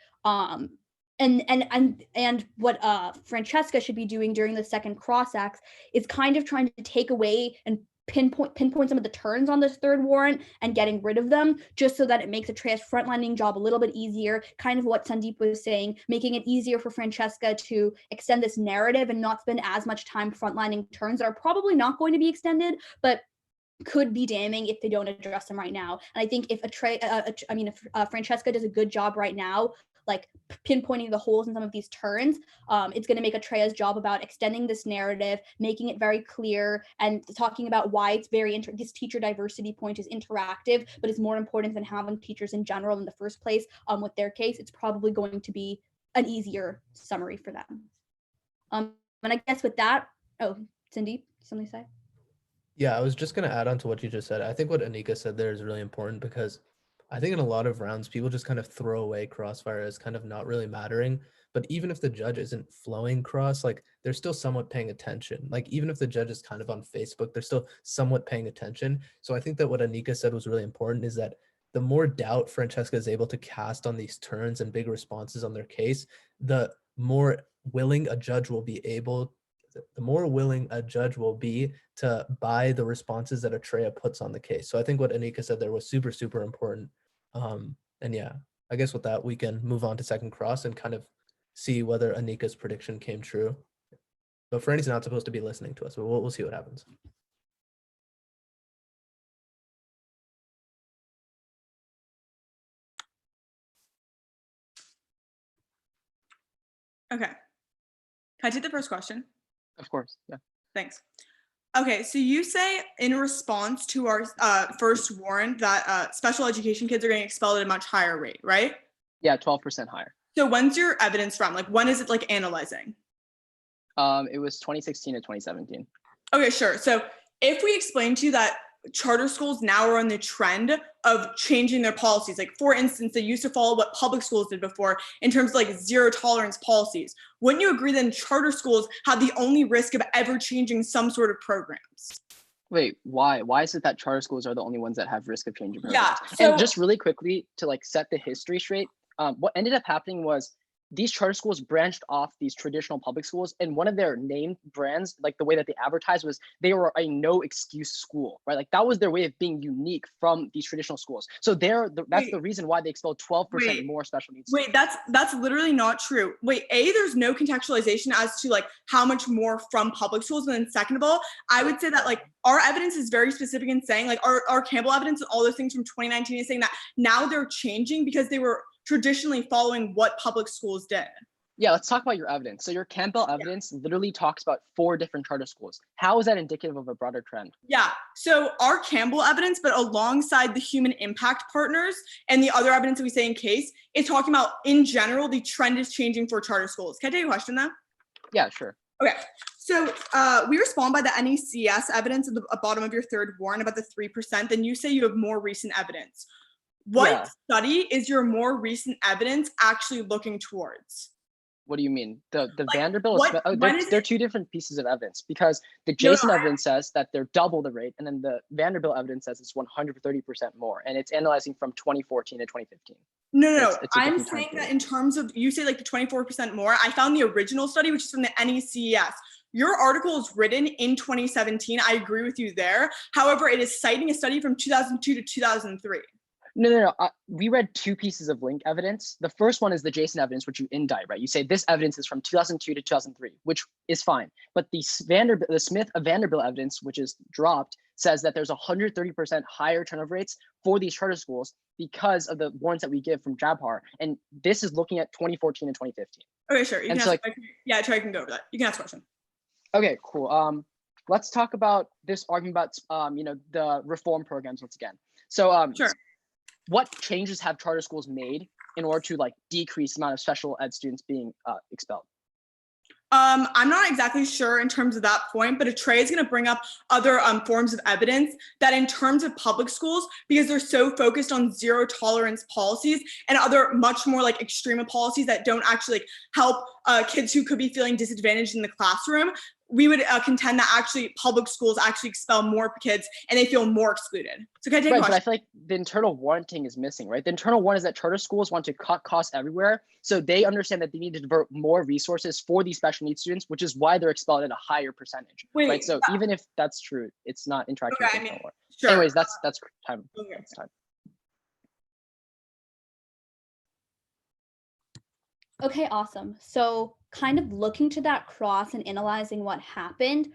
and what Francesca should be doing during the second cross-ax is kind of trying to take away and pinpoint some of the turns on this 3rd warrant and getting rid of them, just so that it makes Aatreya's frontlining job a little bit easier, kind of what Sandeep was saying, making it easier for Francesca to extend this narrative and not spend as much time frontlining turns that are probably not going to be extended, but could be damning if they don't address them right now. And I think if Francesca does a good job right now, like pinpointing the holes in some of these turns, it's going to make Aatreya's job about extending this narrative, making it very clear, and talking about why it's very this teacher diversity point is interactive, but it's more important than having teachers in general in the first place. With their case, it's probably going to be an easier summary for them. And I guess with that, Cindy, something to say? Yeah, I was just going to add on to what you just said. I think what Anika said there is really important because I think in a lot of rounds, people just kind of throw away Crossfire as kind of not really mattering. But even if the judge isn't flowing cross, like they're still somewhat paying attention. Like even if the judge is kind of on Facebook, they're still somewhat paying attention. So I think that what Anika said was really important is that the more doubt Francesca is able to cast on these turns and big responses on their case, the more willing a judge will be to buy the responses that Aatreya puts on the case. So I think what Anika said there was super, super important. And yeah, I guess with that, we can move on to second cross and kind of see whether Anika's prediction came true. But Franny's not supposed to be listening to us, but we'll see what happens. Okay. Can I take the first question? Of course, yeah. Thanks. Okay, so you say in response to our first warrant that special education kids are getting expelled at a much higher rate, right? Yeah, 12% higher. So when's your evidence from? Like, when is it like analyzing? It was 2016 to 2017. Okay, sure. So if we explain to you that charter schools now are on the trend of changing their policies, like for instance, they used to follow what public schools did before in terms of like zero tolerance policies, wouldn't you agree that charter schools have the only risk of ever changing some sort of programs? Wait, why? Why is it that charter schools are the only ones that have risk of changing programs? Yeah. So, and just really quickly to like set the history straight, what ended up happening was these charter schools branched off these traditional public schools, and one of their named brands, like the way that they advertised, was they were a no excuse school, right? Like that was their way of being unique from these traditional schools. So that's the reason why they expelled 12% more special needs. Wait, that's literally not true. Wait, there's no contextualization as to like how much more from public schools. And then second of all, I would say that like our evidence is very specific in saying like our Campbell evidence and all those things from 2019 is saying that now they're changing because they were traditionally following what public schools did. Yeah, let's talk about your evidence. So your Campbell evidence literally talks about 4 different charter schools. How is that indicative of a broader trend? Yeah, so our Campbell evidence, but alongside the human impact partners and the other evidence that we say in case, is talking about in general, the trend is changing for charter schools. Can I take a question though? Yeah, sure. Okay, so we respond by the NECS evidence at the bottom of your third warrant about the 3%. Then you say you have more recent evidence. What Yeah. study is your more recent evidence actually looking towards? What do you mean? The Like, Vanderbilt, what- when is they're it- two different pieces of evidence, because the No, no, Jason evidence says that they're double the rate, and then the Vanderbilt evidence says it's 130% more, and it's analyzing from 2014 to 2015. No, It's a I'm different time saying that period. in terms of, you say like the 24% more, I found the original study, which is from the NECES. Your article is written in 2017. I agree with you there. However, it is citing a study from 2002 to 2003. No. We read two pieces of link evidence. The first one is the Jason evidence, which you indict, right? You say this evidence is from 2002 to 2003, which is fine. But the Smith Vanderbilt evidence, which is dropped, says that there's 130% higher turnover rates for these charter schools because of the warrants that we give from JABHAR. And this is looking at 2014 and 2015. Okay, sure. You And can so, ask, yeah, Trey can go over that. You can ask a question. Okay, cool. Let's talk about this argument about the reform programs once again. So Sure. what changes have charter schools made in order to like decrease the amount of special ed students being expelled? I'm not exactly sure in terms of that point, but Aatreya is going to bring up other forms of evidence that in terms of public schools, because they're so focused on zero tolerance policies and other much more like extreme policies that don't actually like help kids who could be feeling disadvantaged in the classroom, we would contend that actually public schools actually expel more kids and they feel more excluded. So can I take a Right, but question? I feel like the internal warranting is missing, right? The internal warrant is that charter schools want to cut costs everywhere. So they understand that they need to divert more resources for these special needs students, which is why they're expelled at a higher percentage. Wait, right? So even if that's true, it's not interacting with the internal warrant. Sure. Anyways, that's time. Okay. That's time. Okay, awesome. So kind of looking to that cross and analyzing what happened,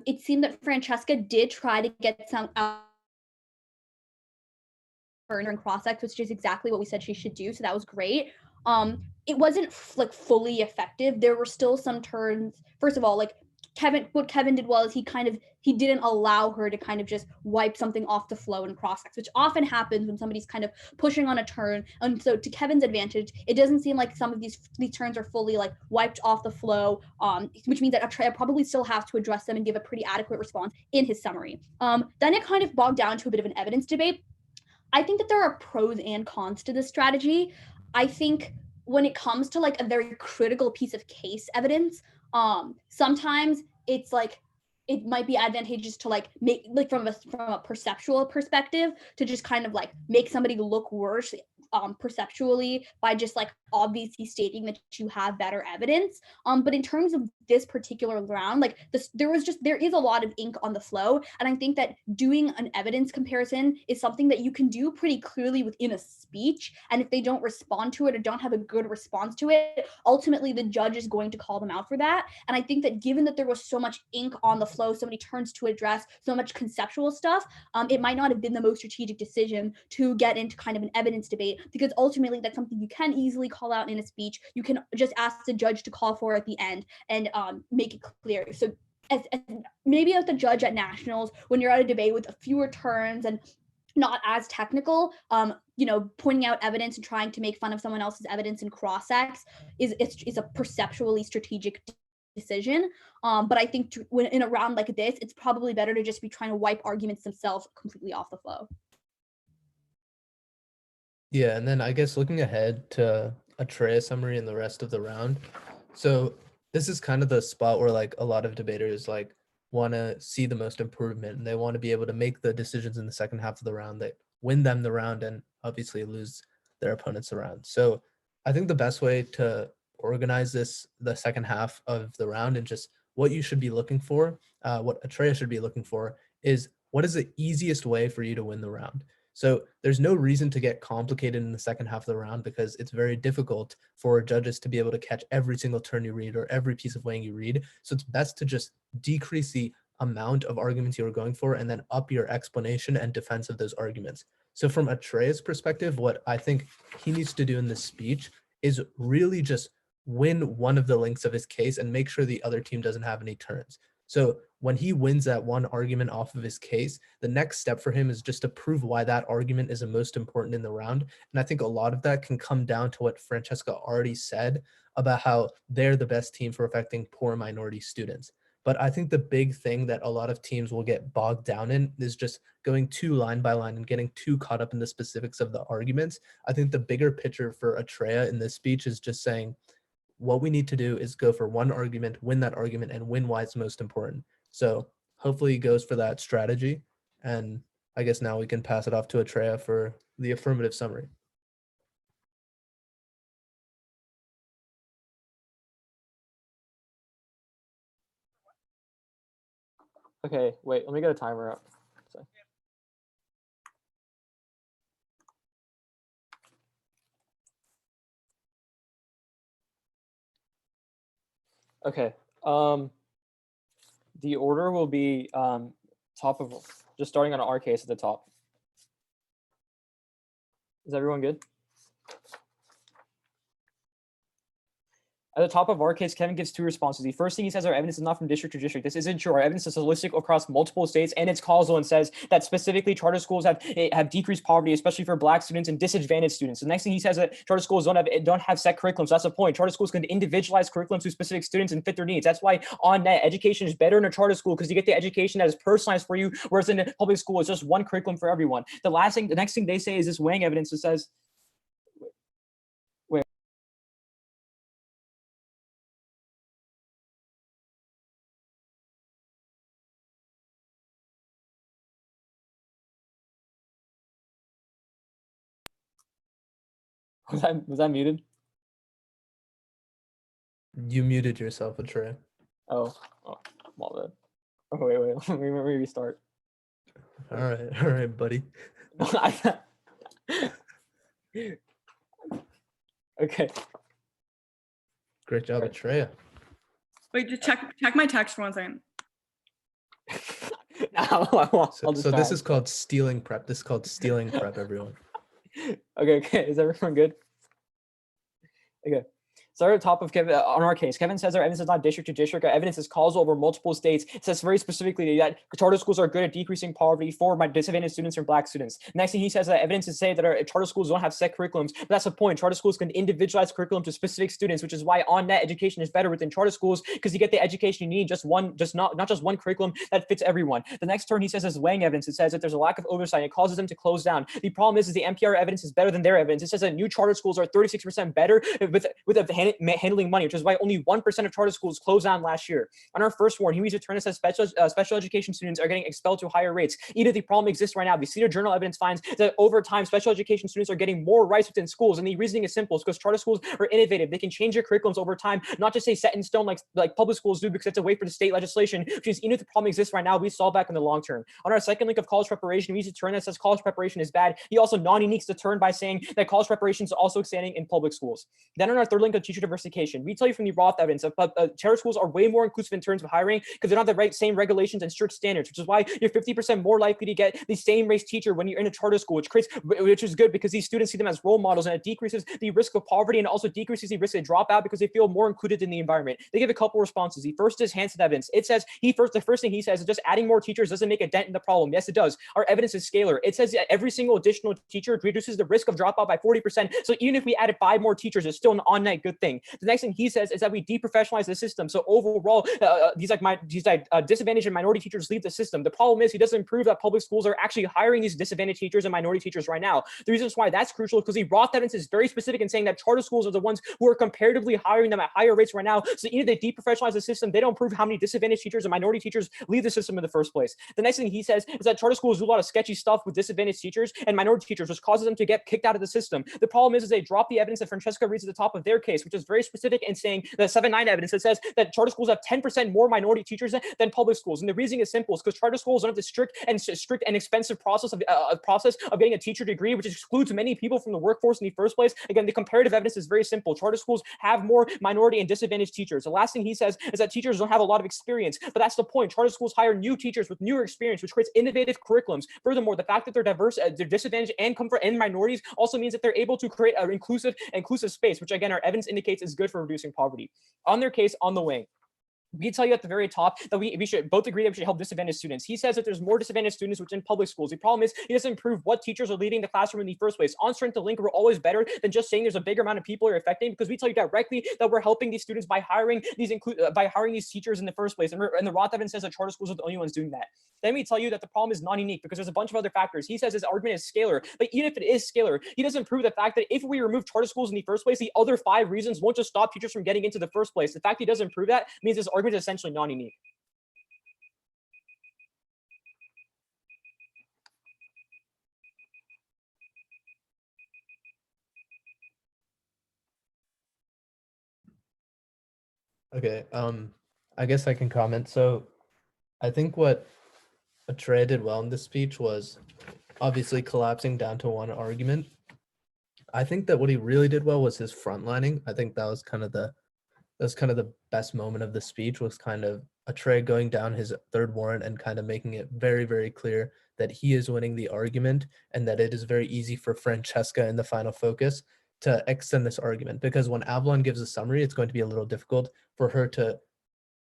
it seemed that Francesca did try to get some out and cross-X, which is exactly what we said she should do. So that was great. It wasn't like fully effective. There were still some turns. First of all, like what Kevin did was he didn't allow her to kind of just wipe something off the flow in cross-X, which often happens when somebody's kind of pushing on a turn. And so to Kevin's advantage, it doesn't seem like some of these turns are fully like wiped off the flow, which means that Aatreya probably still has to address them and give a pretty adequate response in his summary. Then it kind of bogged down to a bit of an evidence debate. I think that there are pros and cons to this strategy. I think when it comes to like a very critical piece of case evidence, sometimes it's like it might be advantageous to like make like from a perceptual perspective to just kind of like make somebody look worse perceptually by just like obviously stating that you have better evidence. But in terms of this particular round, like there is a lot of ink on the flow. And I think that doing an evidence comparison is something that you can do pretty clearly within a speech. And if they don't respond to it or don't have a good response to it, ultimately the judge is going to call them out for that. And I think that given that there was so much ink on the flow, so many turns to address, so much conceptual stuff, it might not have been the most strategic decision to get into kind of an evidence debate, because ultimately that's something you can easily call out in a speech. You can just ask the judge to call for at the end and make it clear. So as maybe as the judge at nationals, when you're at a debate with fewer turns and not as technical, pointing out evidence and trying to make fun of someone else's evidence in cross-X is a perceptually strategic decision. But I think when in a round like this, it's probably better to just be trying to wipe arguments themselves completely off the flow. Yeah, and then I guess looking ahead to Aatreya summary and the rest of the round. So this is kind of the spot where like a lot of debaters like want to see the most improvement, and they want to be able to make the decisions in the second half of the round that win them the round and obviously lose their opponents the round. So I think the best way to organize the second half of the round, and just what you should be looking for, what Aatreya should be looking for, is what is the easiest way for you to win the round. So there's no reason to get complicated in the second half of the round, because it's very difficult for judges to be able to catch every single turn you read or every piece of weighing you read. So it's best to just decrease the amount of arguments you are going for and then up your explanation and defense of those arguments. So from Aatreya's perspective, what I think he needs to do in this speech is really just win one of the links of his case and make sure the other team doesn't have any turns. So when he wins that one argument off of his case, the next step for him is just to prove why that argument is the most important in the round. And I think a lot of that can come down to what Francesca already said about how they're the best team for affecting poor minority students. But I think the big thing that a lot of teams will get bogged down in is just going too line by line and getting too caught up in the specifics of the arguments. I think the bigger picture for Aatreya in this speech is just saying, what we need to do is go for one argument, win that argument, and win why it's most important. So hopefully he goes for that strategy. And I guess now we can pass it off to Aatreya for the affirmative summary. Okay, wait, let me get a timer up. So. Okay, the order will be top of, just starting on our case at the top. Is everyone good? At the top of our case, Kevin gives two responses. The first thing he says, our evidence is not from district to district. This isn't true. Our evidence is holistic across multiple states, and it's causal and says that specifically charter schools have decreased poverty, especially for Black students and disadvantaged students. The next thing he says that charter schools don't have set curriculums. So that's the point. Charter schools can individualize curriculums to specific students and fit their needs. That's why on net education is better in a charter school, because you get the education that is personalized for you, whereas in a public school, it's just one curriculum for everyone. The next thing they say is this weighing evidence that says, was that muted? You muted yourself, Aatreya. Oh, my bad. Oh, wait, let me restart. All right, buddy. Okay. Great job, Aatreya. Wait, just check my text for 1 second. So this is called stealing prep. This is called stealing prep, everyone. Okay. Is everyone good? Okay. So at the top of Kevin, on our case, Kevin says our evidence is not district to district. Our evidence is causal over multiple states. It says very specifically that charter schools are good at decreasing poverty for my disadvantaged students and Black students. Next thing he says that evidence is say that our charter schools don't have set curriculums, but that's the point. Charter schools can individualize curriculum to specific students, which is why on-net education is better within charter schools, because you get the education you need, not just one curriculum that fits everyone. The next turn he says is weighing evidence. It says that there's a lack of oversight. It causes them to close down. The problem is the NPR evidence is better than their evidence. It says that new charter schools are 36% better with handling money, which is why only 1% of charter schools closed down last year. On our first warn, he return says special education students are getting expelled to higher rates. Either the problem exists right now. The Cedar Journal evidence finds that over time, special education students are getting more rights within schools, and the reasoning is simple. It's because charter schools are innovative. They can change their curriculums over time, not just say set in stone like public schools do, because it's a way for the state legislation, which is even if the problem exists right now, we solve back in the long term. On our second link of college preparation, we use a turn that says college preparation is bad. He also non-uniques the turn by saying that college preparation is also expanding in public schools. Then on our third link of teacher diversification, we tell you from the Roth evidence that charter schools are way more inclusive in terms of hiring because they don't have the same regulations and strict standards, which is why you're 50% more likely to get the same race teacher when you're in a charter school, which is good because these students see them as role models, and it decreases the risk of poverty and also decreases the risk they drop out because they feel more included in the environment. They give a couple responses. The first is Hansen evidence. It says the first thing he says is just adding more teachers doesn't make a dent in the problem. Yes, it does. Our evidence is scalar. It says that every single additional teacher reduces the risk of dropout by 40%. So even if we added 5 more teachers, it's still an on-net good thing. The next thing he says is that we deprofessionalize the system. So overall, these disadvantaged and minority teachers leave the system. The problem is he doesn't prove that public schools are actually hiring these disadvantaged teachers and minority teachers right now. The reasons why that's crucial is because the Roth evidence is very specific in saying that charter schools are the ones who are comparatively hiring them at higher rates right now. So even if they deprofessionalize the system, they don't prove how many disadvantaged teachers and minority teachers leave the system in the first place. The next thing he says is that charter schools do a lot of sketchy stuff with disadvantaged teachers and minority teachers, which causes them to get kicked out of the system. The problem is they drop the evidence that Francesca reads at the top of their case, which is very specific in saying the 7-9 evidence that says that charter schools have 10% more minority teachers than public schools. And the reasoning is simple. It's because charter schools don't have the strict and expensive process of getting a teacher degree, which excludes many people from the workforce in the first place. Again, the comparative evidence is very simple. Charter schools have more minority and disadvantaged teachers. The last thing he says is that teachers don't have a lot of experience, but that's the point. Charter schools hire new teachers with newer experience, which creates innovative curriculums. Furthermore, the fact that they're diverse, they're disadvantaged and come from minorities also means that they're able to create an inclusive space, which again, our evidence indicates is good for reducing poverty. On their case, on the wing. we tell you at the very top that we should both agree that we should help disadvantaged students. He says that there's more disadvantaged students within public schools. The problem is he doesn't prove what teachers are leading the classroom in the first place. On strength of link, we're always better than just saying there's a bigger amount of people are affecting, because we tell you directly that we're helping these students by hiring these teachers in the first place. And the Roth evidence says that charter schools are the only ones doing that. Then we tell you that the problem is non-unique because there's a bunch of other factors. He says his argument is scalar, but even if it is scalar, he doesn't prove the fact that if we remove charter schools in the first place, the other 5 reasons won't just stop teachers from getting into the first place. The fact he doesn't prove that means his argument is essentially non-unique. Okay, I guess I can comment. So I think what Aatreya did well in this speech was obviously collapsing down to one argument. I think that what he really did well was his frontlining. I think that was kind of the best moment of the speech, was kind of Aatreya going down his third warrant and kind of making it very, very clear that he is winning the argument and that it is very easy for Francesca in the final focus to extend this argument, because when Avalon gives a summary, it's going to be a little difficult for her to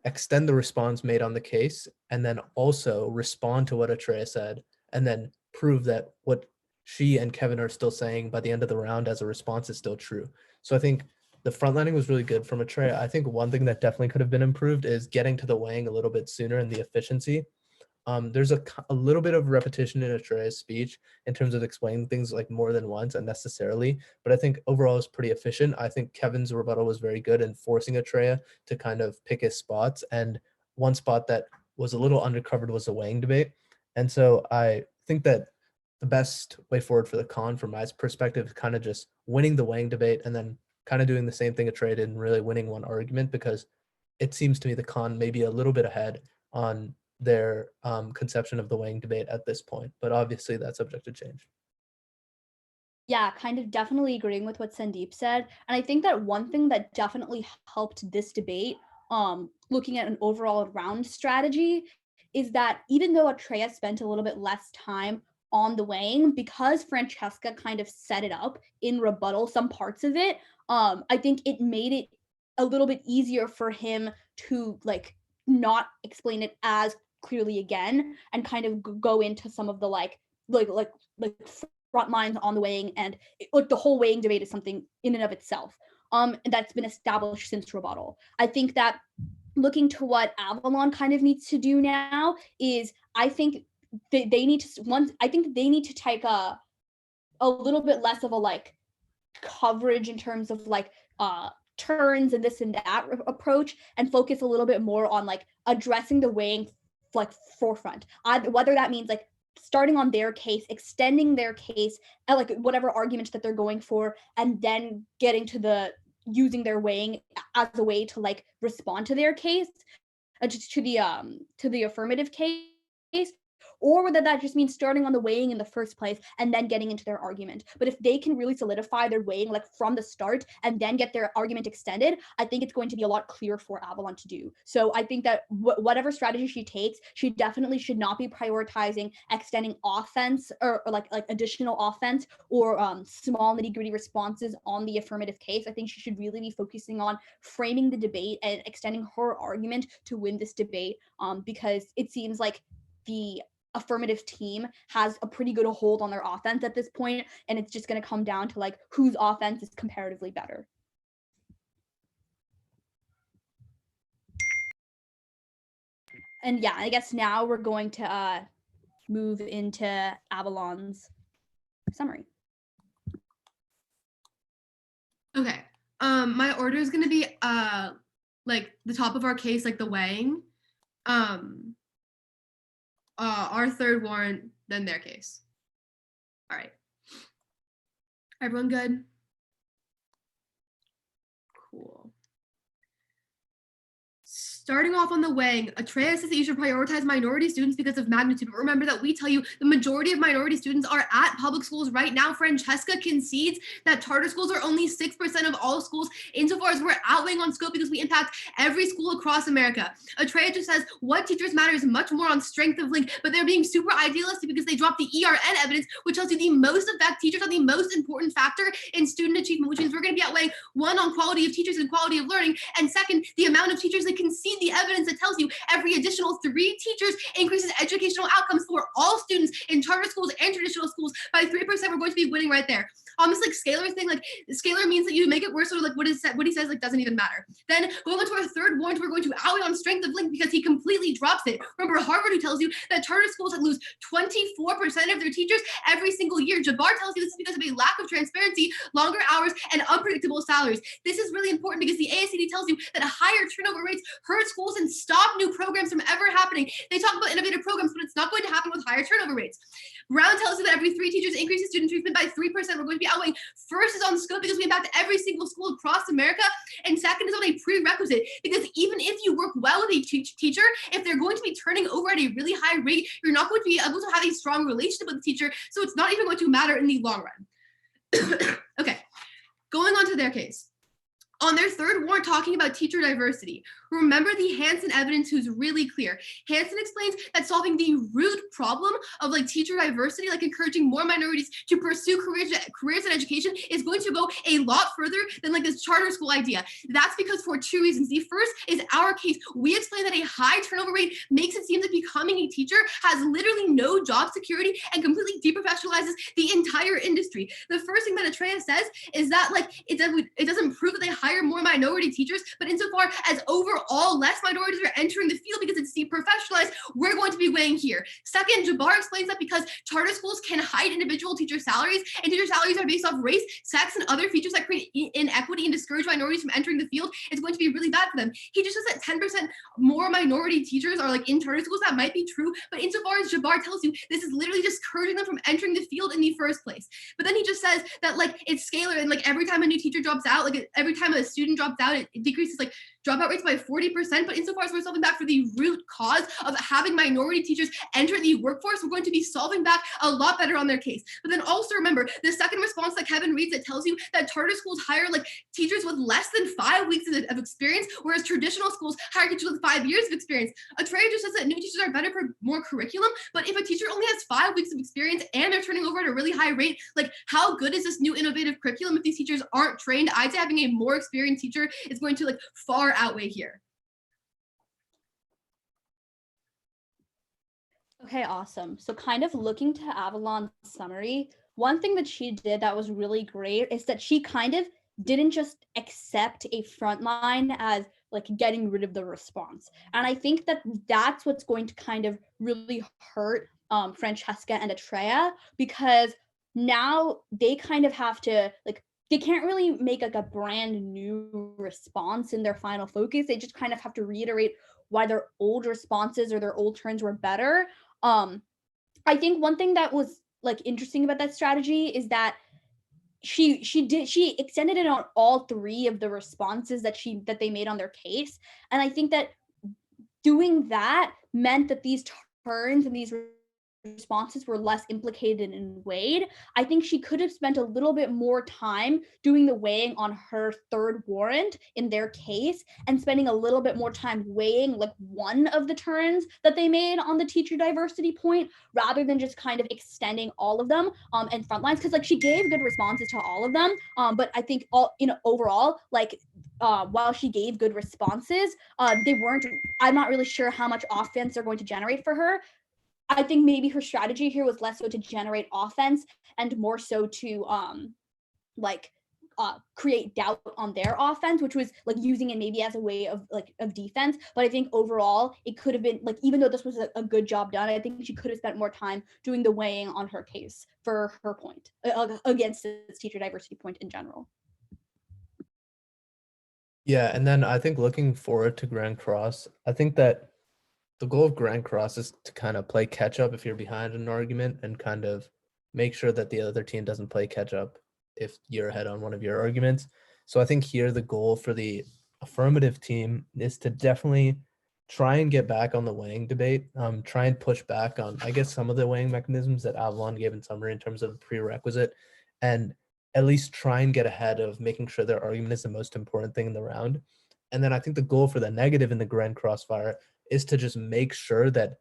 extend the response made on the case and then also respond to what Aatreya said and then prove that what she and Kevin are still saying by the end of the round as a response is still true. So I think the frontlining was really good from Aatreya. I think one thing that definitely could have been improved is getting to the weighing a little bit sooner and the efficiency. There's a little bit of repetition in Atreya's speech in terms of explaining things like more than once unnecessarily, but I think overall it's pretty efficient. I think Kevin's rebuttal was very good in forcing Aatreya to kind of pick his spots, and one spot that was a little undercovered was the weighing debate. And so I think that the best way forward for the con, from my perspective, is kind of just winning the weighing debate and then kind of doing the same thing Aatreya did and really winning one argument, because it seems to me the con may be a little bit ahead on their conception of the weighing debate at this point, but obviously that's subject to change. Yeah, kind of definitely agreeing with what Sandeep said. And I think that one thing that definitely helped this debate, looking at an overall round strategy, is that even though Aatreya spent a little bit less time on the weighing, because Francesca kind of set it up in rebuttal, some parts of it, I think it made it a little bit easier for him to like not explain it as clearly again and kind of go into some of the like front lines on the weighing, and like the whole weighing debate is something in and of itself that's been established since rebuttal. I think that looking to what Avalon kind of needs to do now is, I think they need to take a little bit less of a like coverage in terms of like turns and this and that approach, and focus a little bit more on like addressing the weighing like forefront, whether that means like starting on their case, extending their case, and like whatever arguments that they're going for, and then getting to the using their weighing as a way to like respond to their case, to the affirmative case, or whether that just means starting on the weighing in the first place and then getting into their argument. But if they can really solidify their weighing like from the start and then get their argument extended, I think it's going to be a lot clearer for Avalon to do. So I think that whatever strategy she takes, she definitely should not be prioritizing extending offense or like additional offense or small nitty-gritty responses on the affirmative case. I think she should really be focusing on framing the debate and extending her argument to win this debate, because it seems like the affirmative team has a pretty good hold on their offense at this point, and it's just going to come down to like whose offense is comparatively better. And yeah, I guess now we're going to move into Avalon's summary. Okay. My order is going to be like the top of our case, like the weighing, our third warrant, then their case. All right. Everyone good? Cool. Starting off on the weighing, Aatreya says that you should prioritize minority students because of magnitude. But remember that we tell you the majority of minority students are at public schools right now. Francesca concedes that charter schools are only 6% of all schools, insofar as we're outweighing on scope because we impact every school across America. Aatreya just says what teachers matter is much more on strength of link, but they're being super idealistic because they dropped the ERN evidence, which tells you the most effect teachers are the most important factor in student achievement, which means we're going to be outweighing one on quality of teachers and quality of learning, and second, the amount of teachers that concede need the evidence that tells you every additional 3 teachers increases educational outcomes for all students in charter schools and traditional schools by 3%. We're going to be winning right there. This like scalar thing, like scalar means that you make it worse, sort of like what he says like doesn't even matter. Then going on to our third warrant, we're going to ally on strength of link because he completely drops it. Remember Harvard, who tells you that charter schools that lose 24% of their teachers every single year. Jabbar tells you this is because of a lack of transparency, longer hours, and unpredictable salaries. This is really important because the ASCD tells you that higher turnover rates hurt schools and stop new programs from ever happening. They talk about innovative programs, but it's not going to happen with higher turnover rates. Brown tells you that every 3 teachers increases student treatment by 3%. We're going to be outweighing. First is on scope because we impact every single school across America, and second is on a prerequisite because even if you work well with a teacher, if they're going to be turning over at a really high rate, you're not going to be able to have a strong relationship with the teacher, so it's not even going to matter in the long run. Okay, going on to their case. On their third warrant, talking about teacher diversity, remember the Hansen evidence, who's really clear. Hansen explains that solving the root problem of like teacher diversity, like encouraging more minorities to pursue careers in education, is going to go a lot further than like this charter school idea. That's because for 2 reasons. The first is our case. We explain that a high turnover rate makes it seem that becoming a teacher has literally no job security and completely deprofessionalizes the entire industry. The first thing that Aatreya says is that like it doesn't prove that they hire more minority teachers, but insofar as overall less minorities are entering the field because it's deprofessionalized, we're going to be weighing here. Second, Jabbar explains that because charter schools can hide individual teacher salaries, and teacher salaries are based off race, sex, and other features that create inequity and discourage minorities from entering the field, it's going to be really bad for them. He just says that 10% more minority teachers are like in charter schools. That might be true, but insofar as Jabbar tells you, this is literally discouraging them from entering the field in the first place. But then he just says that like it's scalar, and like every time a new teacher drops out, like every time a student drops out, it decreases like dropout rates by 40%. But insofar as we're solving back for the root cause of having minority teachers enter the workforce, we're going to be solving back a lot better on their case. But then also remember the second response that Kevin reads, that tells you that charter schools hire like teachers with less than 5 weeks of experience, whereas traditional schools hire teachers with 5 years of experience. Aatreya just says that new teachers are better for more curriculum, but if a teacher only has 5 weeks of experience and they're turning over at a really high rate, like how good is this new innovative curriculum if these teachers aren't trained? I'd say having a more experienced teacher is going to like far outweigh here. Okay, awesome. So kind of looking to Avalon Summary, one thing that she did that was really great is that she kind of didn't just accept a frontline as like getting rid of the response. And I think that that's what's going to kind of really hurt Francesca and Aatreya, because now they kind of have to like, they can't really make like a brand new response in their final focus. They just kind of have to reiterate why their old responses or their old turns were better. I think one thing that was like interesting about that strategy is that she extended it on all 3 of the responses that they made on their case. And I think that doing that meant that these turns and these responses were less implicated and weighed. I think she could have spent a little bit more time doing the weighing on her third warrant in their case and spending a little bit more time weighing like one of the turns that they made on the teacher diversity point, rather than just kind of extending all of them and front lines, because like she gave good responses to all of them, but I think overall, like while she gave good responses, they weren't, I'm not really sure how much offense they're going to generate for her. I think maybe her strategy here was less so to generate offense and more so to create doubt on their offense, which was like using it maybe as a way of defense. But I think overall it could have been like, even though this was a good job done, I think she could have spent more time doing the weighing on her case for her point against this teacher diversity point in general. Yeah, and then I think looking forward to Grand Cross, I think that the goal of Grand Cross is to kind of play catch up if you're behind an argument, and kind of make sure that the other team doesn't play catch up if you're ahead on one of your arguments. So I think here the goal for the affirmative team is to definitely try and get back on the weighing debate, try and push back on, I guess, some of the weighing mechanisms that Avalon gave in summary in terms of prerequisite, and at least try and get ahead of making sure their argument is the most important thing in the round. And then I think the goal for the negative in the Grand Crossfire is to just make sure that,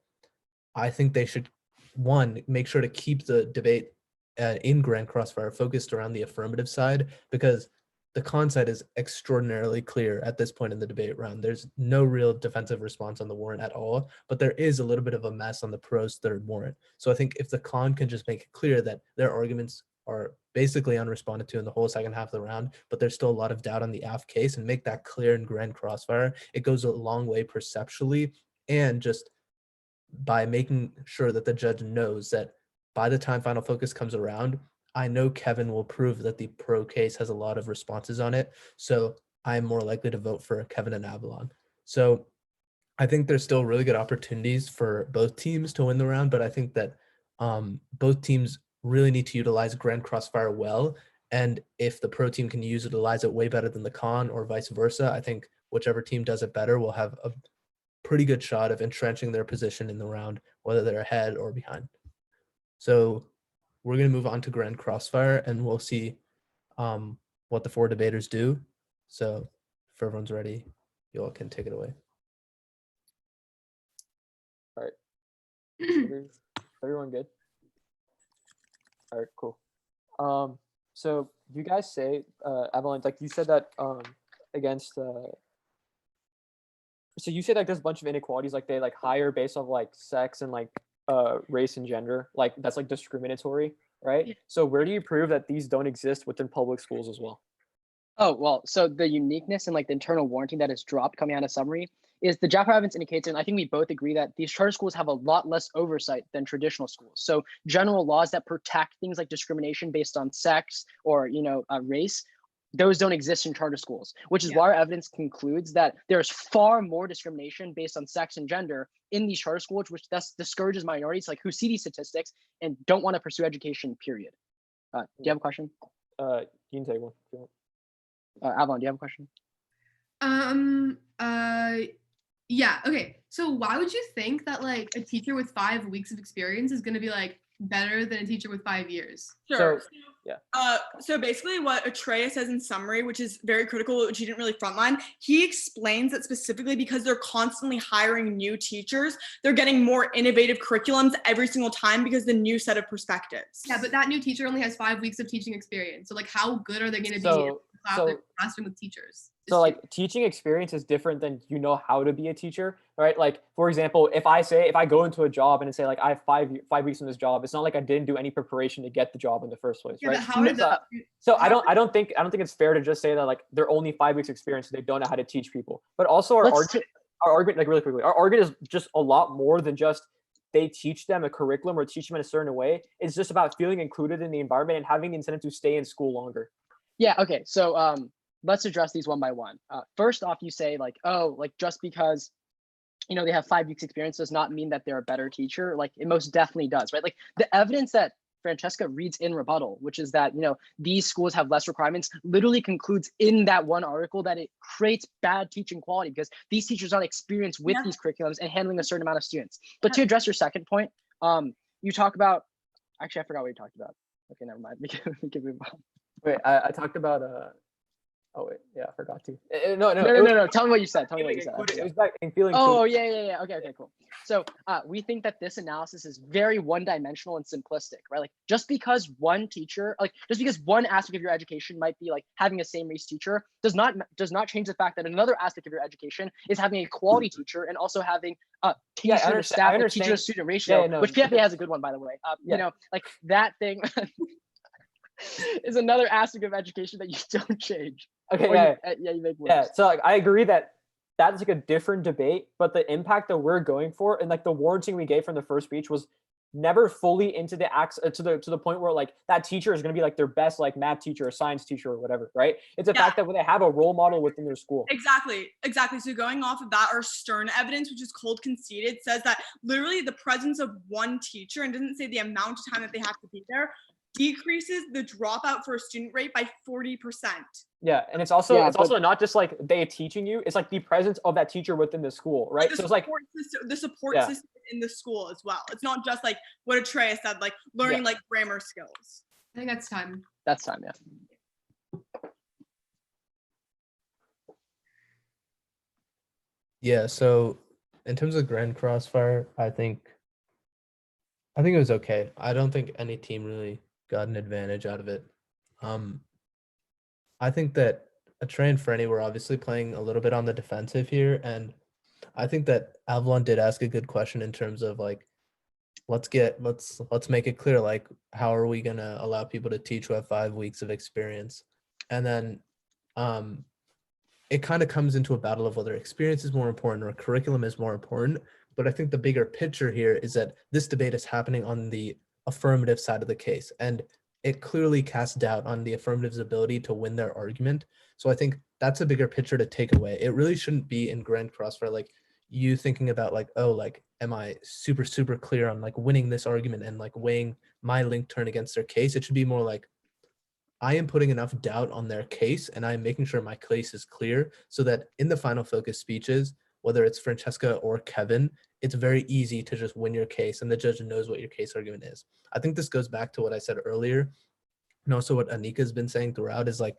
I think they should, one, make sure to keep the debate in Grand Crossfire focused around the affirmative side, because the con side is extraordinarily clear at this point in the debate round. There's no real defensive response on the warrant at all, but there is a little bit of a mess on the pros third warrant. So I think if the con can just make it clear that their arguments are basically unresponded to in the whole second half of the round, but there's still a lot of doubt on the AF case, and make that clear in Grand Crossfire, it goes a long way perceptually, and just by making sure that the judge knows that by the time Final Focus comes around, I know Kevin will prove that the pro case has a lot of responses on it. So I'm more likely to vote for Kevin and Avalon. So I think there's still really good opportunities for both teams to win the round, but I think that both teams really need to utilize Grand Crossfire well. And if the pro team can utilize it way better than the con or vice versa, I think whichever team does it better will have a pretty good shot of entrenching their position in the round, whether they're ahead or behind. So we're going to move on to Grand Crossfire, and we'll see what the four debaters do. So if everyone's ready, you all can take it away. All right. Everyone good? All right, cool. So you guys say, Avalon, like you said that against so you said like there's a bunch of inequalities, like they like hire based off like sex and like race and gender, like that's like discriminatory, right? Yeah. So where do you prove that these don't exist within public schools as well? Oh, well, so the uniqueness and like the internal warranting that is dropped coming out of summary is the JAPA evidence indicates, and I think we both agree that these charter schools have a lot less oversight than traditional schools. So general laws that protect things like discrimination based on sex or, race, those don't exist in charter schools, which is why our evidence concludes that there's far more discrimination based on sex and gender in these charter schools, which thus discourages minorities like who see these statistics and don't want to pursue education, period. Do you have a question? You can take one if you want. Avalon, do you have a question? Yeah, okay. So why would you think that like a teacher with 5 weeks of experience is going to be like better than a teacher with 5 years? Sure. So, yeah. So basically what Aatreya says in summary, which is very critical, which he didn't really frontline, he explains that specifically because they're constantly hiring new teachers, they're getting more innovative curriculums every single time because the new set of perspectives. Yeah, but that new teacher only has 5 weeks of teaching experience. So like how good are they going to be in the classroom with teachers? So like teaching experience is different than how to be a teacher, right? Like for example, if I go into a job and say like I have 5 weeks in this job, it's not like I didn't do any preparation to get the job in the first place, right? I don't think it's fair to just say that like they're only 5 weeks experience, so they don't know how to teach people. But also our argument, like really quickly, our argument is just a lot more than just they teach them a curriculum or teach them in a certain way. It's just about feeling included in the environment and having the incentive to stay in school longer. Yeah. Okay. So let's address these one by one. First off, you say like, oh, like just because, they have 5 weeks experience does not mean that they're a better teacher. Like it most definitely does, right? Like the evidence that Francesca reads in Rebuttal, which is that, these schools have less requirements, literally concludes in that one article that it creates bad teaching quality because these teachers aren't experienced with these curriculums and handling a certain amount of students. But to address your second point, you talk about, actually, I forgot what you talked about. Okay, never mind. We can move on. Wait, I talked about oh wait, yeah, I forgot to. No. Tell me what you said. It was back in feeling. Oh yeah. Okay, cool. So we think that this analysis is very one-dimensional and simplistic, right? Like just because one aspect of your education might be like having a same race teacher does not change the fact that another aspect of your education is having a quality teacher and also having a teacher staff and teacher student ratio, which PFA has a good one, by the way. Like that thing. Is another aspect of education that you don't change. Okay, you make worse. Yeah, so like I agree that that's like a different debate, but the impact that we're going for and like the warranting we gave from the first speech was never fully into the to the point where like that teacher is going to be like their best like math teacher or science teacher or whatever, right? It's the fact that when they have a role model within their school. Exactly. So going off of that, our Stern evidence, which is cold conceded, says that literally the presence of one teacher, and doesn't say the amount of time that they have to be there, decreases the dropout for a student rate by 40%. Yeah, and it's also also not just like they teaching you; it's like the presence of that teacher within the school, right? So it's like the support system in the school as well. It's not just like what Aatreya said, like learning like grammar skills. I think that's time. That's time, yeah. Yeah. So in terms of Grand Crossfire, I think it was okay. I don't think any team really got an advantage out of it. I think that Aatreya and Franny were obviously playing a little bit on the defensive here, and I think that Avalon did ask a good question in terms of like, let's make it clear, like, how are we gonna allow people to teach who have 5 weeks of experience? And then it kind of comes into a battle of whether experience is more important or curriculum is more important. But I think the bigger picture here is that this debate is happening on the affirmative side of the case, and it clearly casts doubt on the affirmative's ability to win their argument. So I think that's a bigger picture to take away. It really shouldn't be in Grand Crossfire, like you thinking about like, oh, like, am I super, super clear on like winning this argument and like weighing my link turn against their case? It should be more like, I am putting enough doubt on their case and I'm making sure my case is clear so that in the final focus speeches, whether it's Francesca or Kevin, it's very easy to just win your case and the judge knows what your case argument is. I think this goes back to what I said earlier, and also what Anika has been saying throughout is like,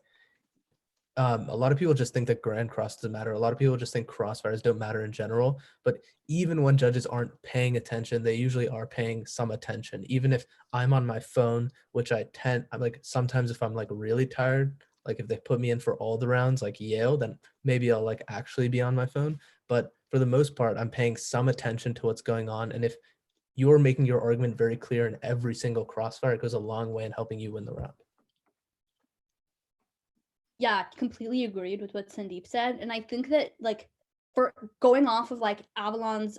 a lot of people just think that Grand Cross doesn't matter. A lot of people just think crossfires don't matter in general. But even when judges aren't paying attention, they usually are paying some attention. Even if I'm on my phone, which I'm like, sometimes if I'm like really tired, like if they put me in for all the rounds, like Yale, then maybe I'll like actually be on my phone. But for the most part, I'm paying some attention to what's going on. And if you're making your argument very clear in every single crossfire, it goes a long way in helping you win the round. Yeah, completely agreed with what Sandeep said. And I think that like for going off of like Avalon's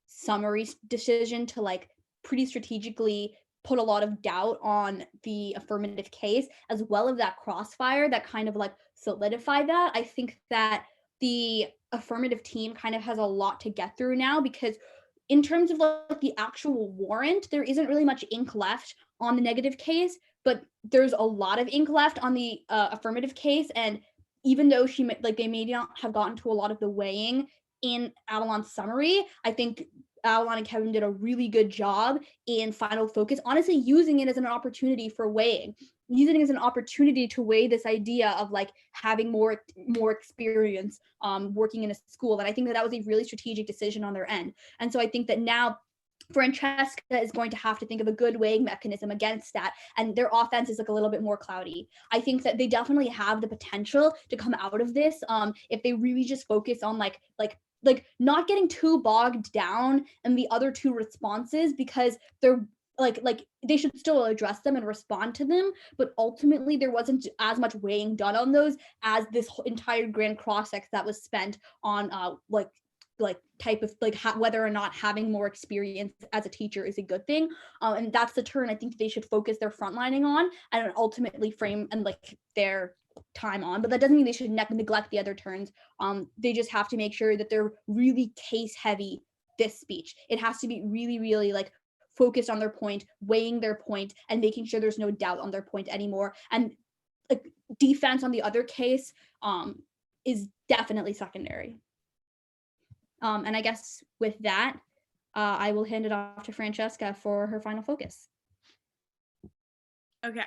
summary decision to like pretty strategically put a lot of doubt on the affirmative case, as well as that crossfire that kind of like solidified that, I think that the affirmative team kind of has a lot to get through now, because in terms of like the actual warrant, there isn't really much ink left on the negative case, but there's a lot of ink left on the affirmative case. And even though they may not have gotten to a lot of the weighing in Avalon's summary, I think Avalon and Kevin did a really good job in final focus, honestly using it as an opportunity for weighing, using it as an opportunity to weigh this idea of like having more experience working in a school. And I think that was a really strategic decision on their end. And so I think that now Francesca is going to have to think of a good weighing mechanism against that, and their offense is like a little bit more cloudy. I think that they definitely have the potential to come out of this if they really just focus on like not getting too bogged down in the other two responses, because they're like they should still address them and respond to them, but ultimately there wasn't as much weighing done on those as this entire grand cross-ex that was spent on type of whether or not having more experience as a teacher is a good thing, and that's the turn I think they should focus their frontlining on and ultimately frame and like their time on. But that doesn't mean they should neglect the other turns. They just have to make sure that they're really case heavy this speech. It has to be really, really like focused on their point, weighing their point, and making sure there's no doubt on their point anymore. And like defense on the other case is definitely secondary. And I guess with that, I will hand it off to Francesca for her final focus. Okay.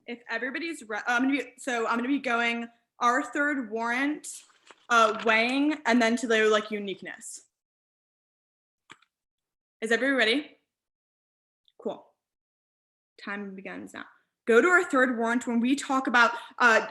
If everybody's I'm gonna be going our third warrant, weighing, and then to their like uniqueness. Is everybody ready? Cool. Time begins now. Go to our third warrant when we talk about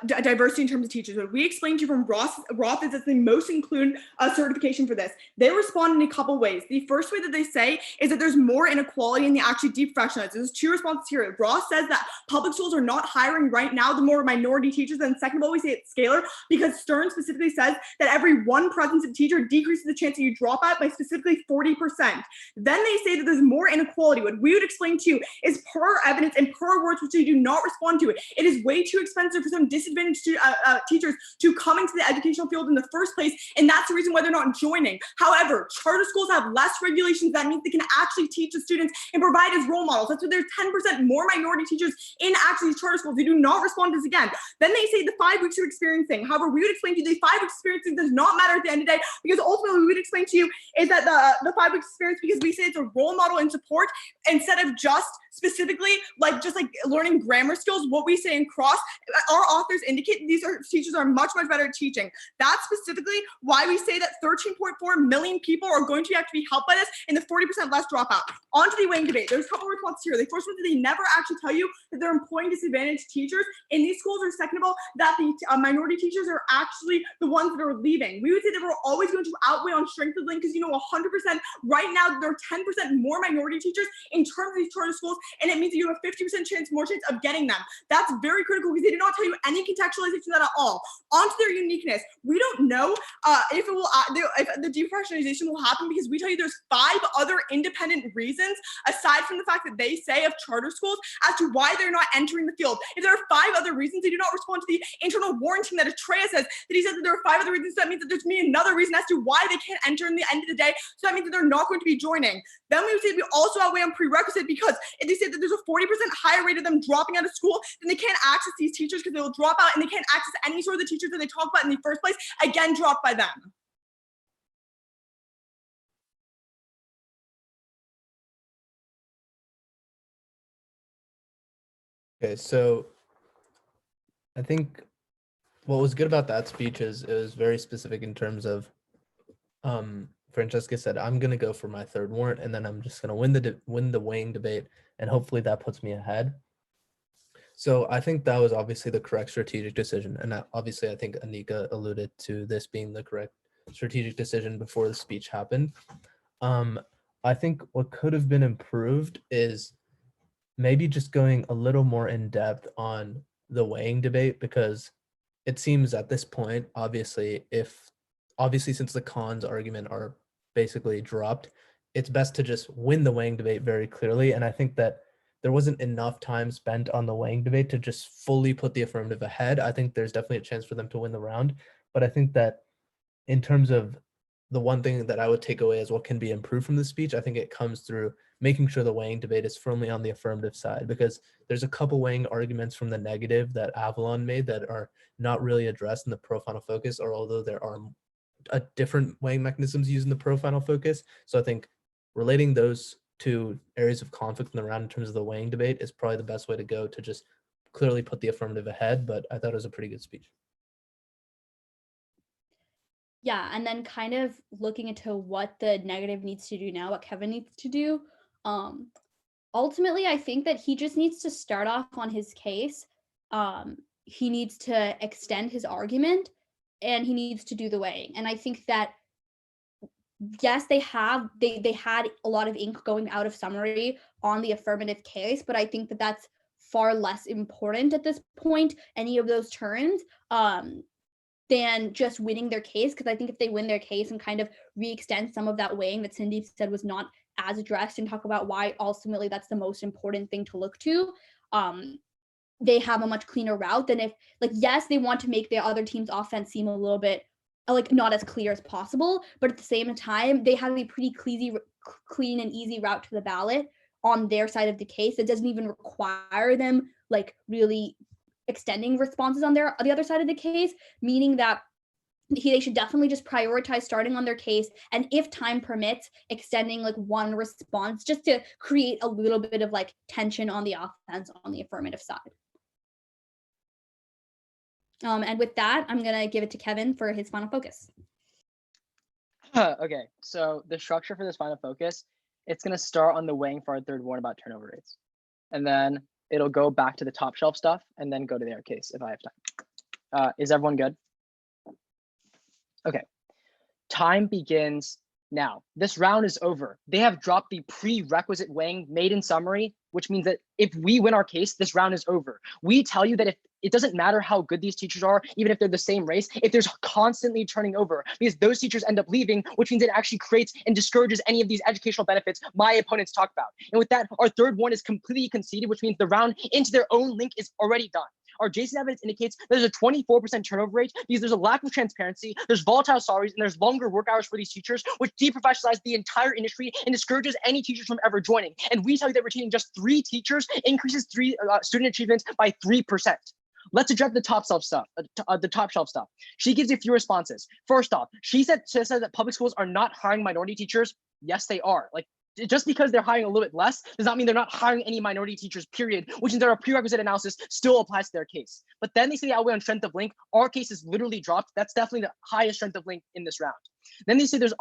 diversity in terms of teachers. What we explained to you from Roth is it's the most include certification for this. They respond in a couple ways. The first way that they say is that there's more inequality in the actually deep professionals. There's two responses here. Roth says that public schools are not hiring right now the more minority teachers. And second of all, we say it's scalar because Stern specifically says that every one presence of teacher decreases the chance that you drop out by specifically 40%. Then they say that there's more inequality. What we would explain to you is per evidence and per words which they do not respond to it. It is way too expensive for some disadvantaged teachers to come into the educational field in the first place, and that's the reason why they're not joining. However, charter schools have less regulations. That means they can actually teach the students and provide as role models. That's why there's 10% more minority teachers in actually charter schools. They do not respond to this again. Then they say the 5 weeks of experience thing. However, we would explain to you the 5 weeks experience thing does not matter at the end of the day, because ultimately we would explain to you is that the 5 weeks experience, because we say it's a role model and support instead of just specifically like learning grammar skills, what we say in cross, our authors indicate that these teachers are much, much better at teaching. That's specifically why we say that 13.4 million people are going to have to be helped by this and the 40% less dropout. On to the weighing debate. There's a couple of responses here. The first one is they never actually tell you that they're employing disadvantaged teachers in these schools, or second of all, that the minority teachers are actually the ones that are leaving. We would say that we're always going to outweigh on strength of link, because 100% right now there are 10% more minority teachers in terms of these charter schools, and it means that you have a 50% more chance of getting them. That's very critical, because they do not tell you any contextualization of that at all. On to their uniqueness. We don't know if it will if the deprofessionalization will happen, because we tell you there's 5 other independent reasons aside from the fact that they say of charter schools as to why they're not entering the field. If there are 5 other reasons, they do not respond to the internal warranting that Aatreya says, that he says that there are 5 other reasons. So that means that there's me another reason as to why they can't enter in the end of the day. So that means that they're not going to be joining. Then we would say we also outweigh on prerequisite, because if they say that there's a 40% higher rate of them dropping out of school, then they can't access these teachers because they will drop out, and they can't access any sort of the teachers that they talk about in the first place, again dropped by them. Okay, so I think what was good about that speech is it was very specific in terms of Francesca said, I'm going to go for my third warrant, and then I'm just going to win the weighing debate, and hopefully that puts me ahead. So I think that was obviously the correct strategic decision. And obviously I think Anika alluded to this being the correct strategic decision before the speech happened. I think what could have been improved is maybe just going a little more in depth on the weighing debate, because it seems at this point, obviously since the cons argument are basically dropped, it's best to just win the weighing debate very clearly. And I think that there wasn't enough time spent on the weighing debate to just fully put the affirmative ahead. I think there's definitely a chance for them to win the round, but I think that in terms of the one thing that I would take away as what can be improved from the speech, I think it comes through making sure the weighing debate is firmly on the affirmative side, because there's a couple weighing arguments from the negative that Avalon made that are not really addressed in the pro final focus, or although there are a different weighing mechanisms used in the pro final focus. So I think relating those two areas of conflict in the round in terms of the weighing debate is probably the best way to go to just clearly put the affirmative ahead. But I thought it was a pretty good speech. Yeah, and then kind of looking into what the negative needs to do now, what Kevin needs to do. Ultimately, I think that he just needs to start off on his case. He needs to extend his argument, and he needs to do the weighing. And I think that yes, they had a lot of ink going out of summary on the affirmative case, but I think that that's far less important at this point, any of those turns, than just winning their case. Because I think if they win their case and kind of re-extend some of that weighing that Cindy said was not as addressed, and talk about why ultimately that's the most important thing to look to, they have a much cleaner route than if, like, yes, they want to make the other team's offense seem a little bit like not as clear as possible, but at the same time, they have a pretty clean and easy route to the ballot on their side of the case. It doesn't even require them like really extending responses on the other side of the case, meaning that they should definitely just prioritize starting on their case, and if time permits, extending like one response just to create a little bit of like tension on the offense on the affirmative side. And with that, I'm gonna give it to Kevin for his final focus. Okay, so the structure for this final focus, it's gonna start on the weighing for our third warrant about turnover rates, and then it'll go back to the top shelf stuff, and then go to their case if I have time. Is everyone good? Okay, time begins now. This round is over. They have dropped the prerequisite weighing made in summary, which means that if we win our case, this round is over. We tell you that if it doesn't matter how good these teachers are, even if they're the same race, if there's constantly turning over, because those teachers end up leaving, which means it actually creates and discourages any of these educational benefits my opponents talk about. And with that, our third one is completely conceded, which means the round into their own link is already done. Our JSON evidence indicates there's a 24% turnover rate because there's a lack of transparency, there's volatile salaries, and there's longer work hours for these teachers, which deprofessionalizes the entire industry and discourages any teachers from ever joining. And we tell you that retaining just 3 teachers increases student achievement by 3%. Let's address the top shelf stuff. She gives you a few responses. First off, she said that public schools are not hiring minority teachers. Yes, they are. Like, just because they're hiring a little bit less does not mean they're not hiring any minority teachers, period, which means their prerequisite analysis still applies to their case. But then they say the outweigh on strength of link. Our case is literally dropped. That's definitely the highest strength of link in this round. Then they say there's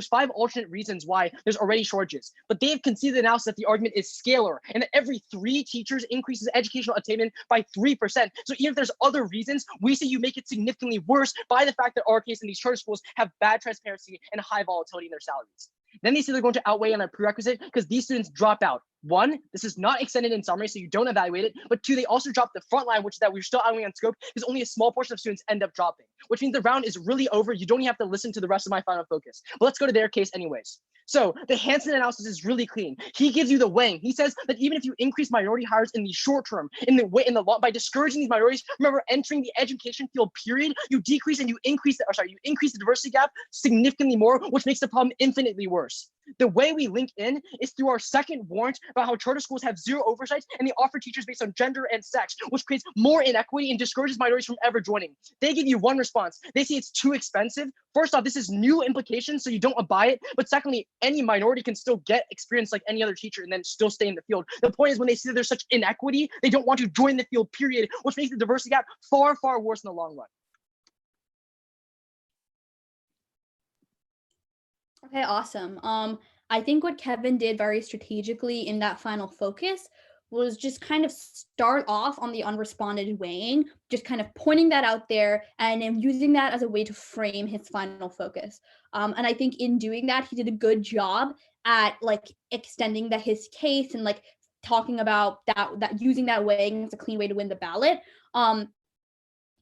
5 alternate reasons why there's already shortages, but they have conceded the analysis that the argument is scalar and that every 3 teachers increases educational attainment by 3%. So even if there's other reasons, we say you make it significantly worse by the fact that our case and these charter schools have bad transparency and high volatility in their salaries. Then they say they're going to outweigh on a prerequisite because these students drop out. 1, this is not extended in summary, so you don't evaluate it. But 2, they also drop the front line, which is that we're still outweighing on scope because only a small portion of students end up dropping, which means the round is really over. You don't even have to listen to the rest of my final focus. But let's go to their case anyways. So the Hansen analysis is really clean. He gives you the weighing. He says that even if you increase minority hires in the short term, by discouraging these minorities, remember entering the education field period, you decrease and you increase the diversity gap significantly more, which makes the problem infinitely worse. The way we link in is through our second warrant about how charter schools have zero oversight and they offer teachers based on gender and sex, which creates more inequity and discourages minorities from ever joining. They give you one response. They say it's too expensive. First off, this is new implications, so you don't buy it. But secondly, any minority can still get experience like any other teacher and then still stay in the field. The point is when they see that there's such inequity, they don't want to join the field, period, which makes the diversity gap far, far worse in the long run. Okay, awesome. I think what Kevin did very strategically in that final focus was just kind of start off on the unresponded weighing, just kind of pointing that out there and then using that as a way to frame his final focus. And I think in doing that, he did a good job at like extending his case and like talking about that using that weighing as a clean way to win the ballot.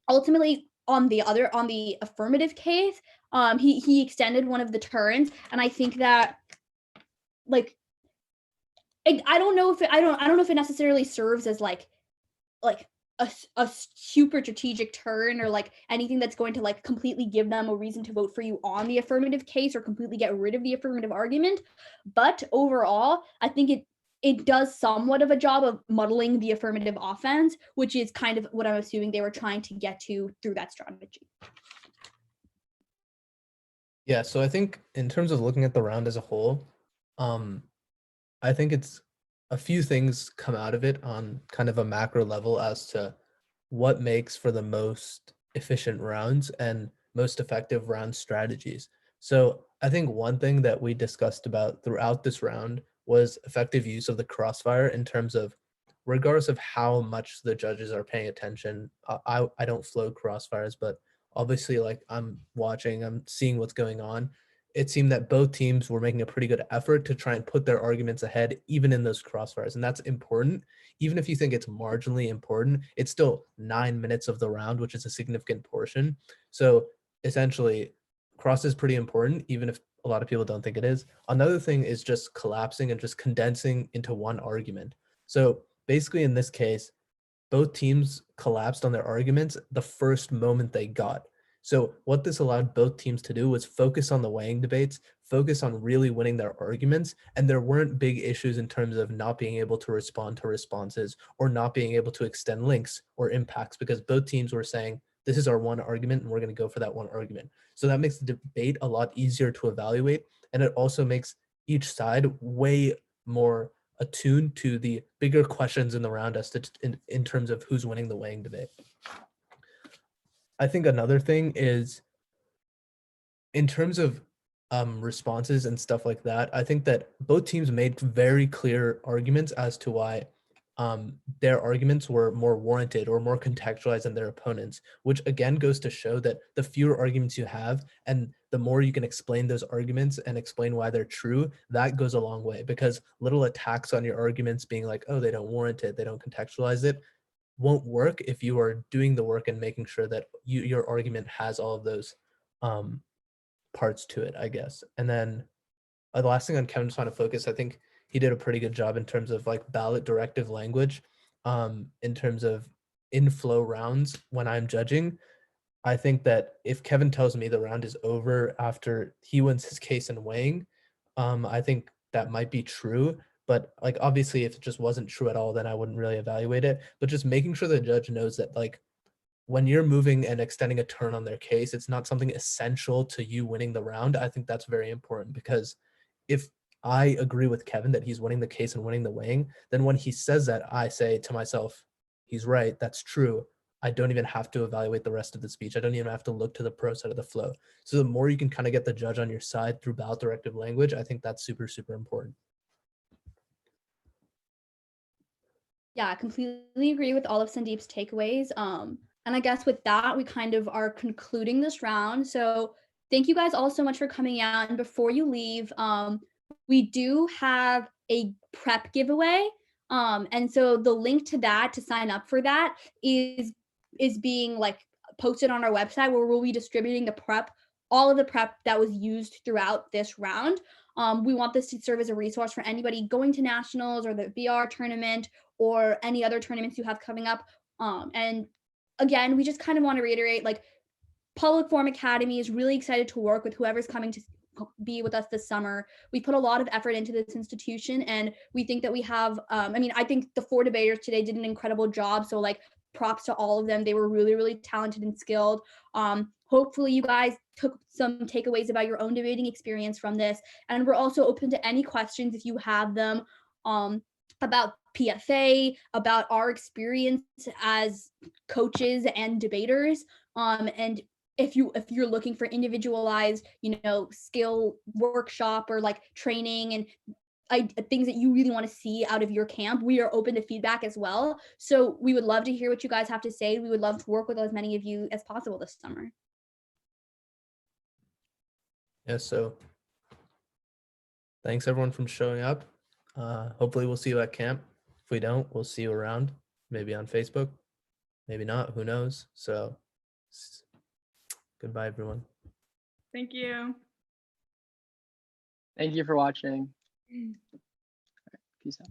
Ultimately, on the affirmative case, he extended one of the turns, and I think that like I don't know if it necessarily serves as like a super strategic turn or like anything that's going to like completely give them a reason to vote for you on the affirmative case or completely get rid of the affirmative argument. But overall, I think it does somewhat of a job of muddling the affirmative offense, which is kind of what I'm assuming they were trying to get to through that strategy. Yeah, so I think in terms of looking at the round as a whole, I think it's a few things come out of it on kind of a macro level as to what makes for the most efficient rounds and most effective round strategies. So I think one thing that we discussed about throughout this round was effective use of the crossfire in terms of regardless of how much the judges are paying attention. I don't float crossfires, but obviously like I'm watching, I'm seeing what's going on. It seemed that both teams were making a pretty good effort to try and put their arguments ahead, even in those crossfires. And that's important. Even if you think it's marginally important, it's still 9 minutes of the round, which is a significant portion. So essentially, cross is pretty important, even if a lot of people don't think it is. Another thing is just collapsing and just condensing into one argument. So basically in this case, both teams collapsed on their arguments the first moment they got. So what this allowed both teams to do was focus on the weighing debates, focus on really winning their arguments, and there weren't big issues in terms of not being able to respond to responses or not being able to extend links or impacts because both teams were saying, this is our one argument and we're going to go for that one argument. So that makes the debate a lot easier to evaluate, and it also makes each side way more attuned to the bigger questions in the round as to in terms of who's winning the weighing debate. I think another thing is in terms of responses and stuff like that, I think that both teams made very clear arguments as to why their arguments were more warranted or more contextualized than their opponents, which again goes to show that the fewer arguments you have and the more you can explain those arguments and explain why they're true, that goes a long way, because little attacks on your arguments being like, oh, they don't warrant it, they don't contextualize it, won't work if you are doing the work and making sure that your argument has all of those parts to it, I guess. And then the last thing on Kevin's final focus, I think he did a pretty good job in terms of like ballot directive language, in terms of inflow rounds when I'm judging. I think that if Kevin tells me the round is over after he wins his case in weighing, I think that might be true. But like obviously if it just wasn't true at all, then I wouldn't really evaluate it. But just making sure the judge knows that like when you're moving and extending a turn on their case, it's not something essential to you winning the round. I think that's very important, because if I agree with Kevin that he's winning the case and winning the weighing, then when he says that, I say to myself, he's right, that's true. I don't even have to evaluate the rest of the speech. I don't even have to look to the pro side of the flow. So the more you can kind of get the judge on your side through ballot directive language, I think that's super, super important. Yeah, I completely agree with all of Sandeep's takeaways. And I guess with that, we kind of are concluding this round. So thank you guys all so much for coming out. And before you leave, we do have a prep giveaway. And so the link to that to sign up for that is being like posted on our website, where we'll be distributing the prep, all of the prep that was used throughout this round. We want this to serve as a resource for anybody going to nationals or the VR tournament or any other tournaments you have coming up. And again, we just kind of want to reiterate, like, Public Forum Academy is really excited to work with whoever's coming to be with us this summer. We put a lot of effort into this institution, and we think that we have, I think the 4 debaters today did an incredible job. So like, props to all of them. They were really, really talented and skilled. Hopefully you guys took some takeaways about your own debating experience from this. And we're also open to any questions if you have them, about PFA, about our experience as coaches and debaters. And if you're looking for individualized, skill workshop or like training and things that you really want to see out of your camp, we are open to feedback as well. So we would love to hear what you guys have to say. We would love to work with as many of you as possible this summer. Yeah, so thanks everyone for showing up. Hopefully we'll see you at camp. If we don't, we'll see you around, maybe on Facebook, maybe not, who knows. So goodbye, everyone. Thank you. Thank you for watching. Peace out.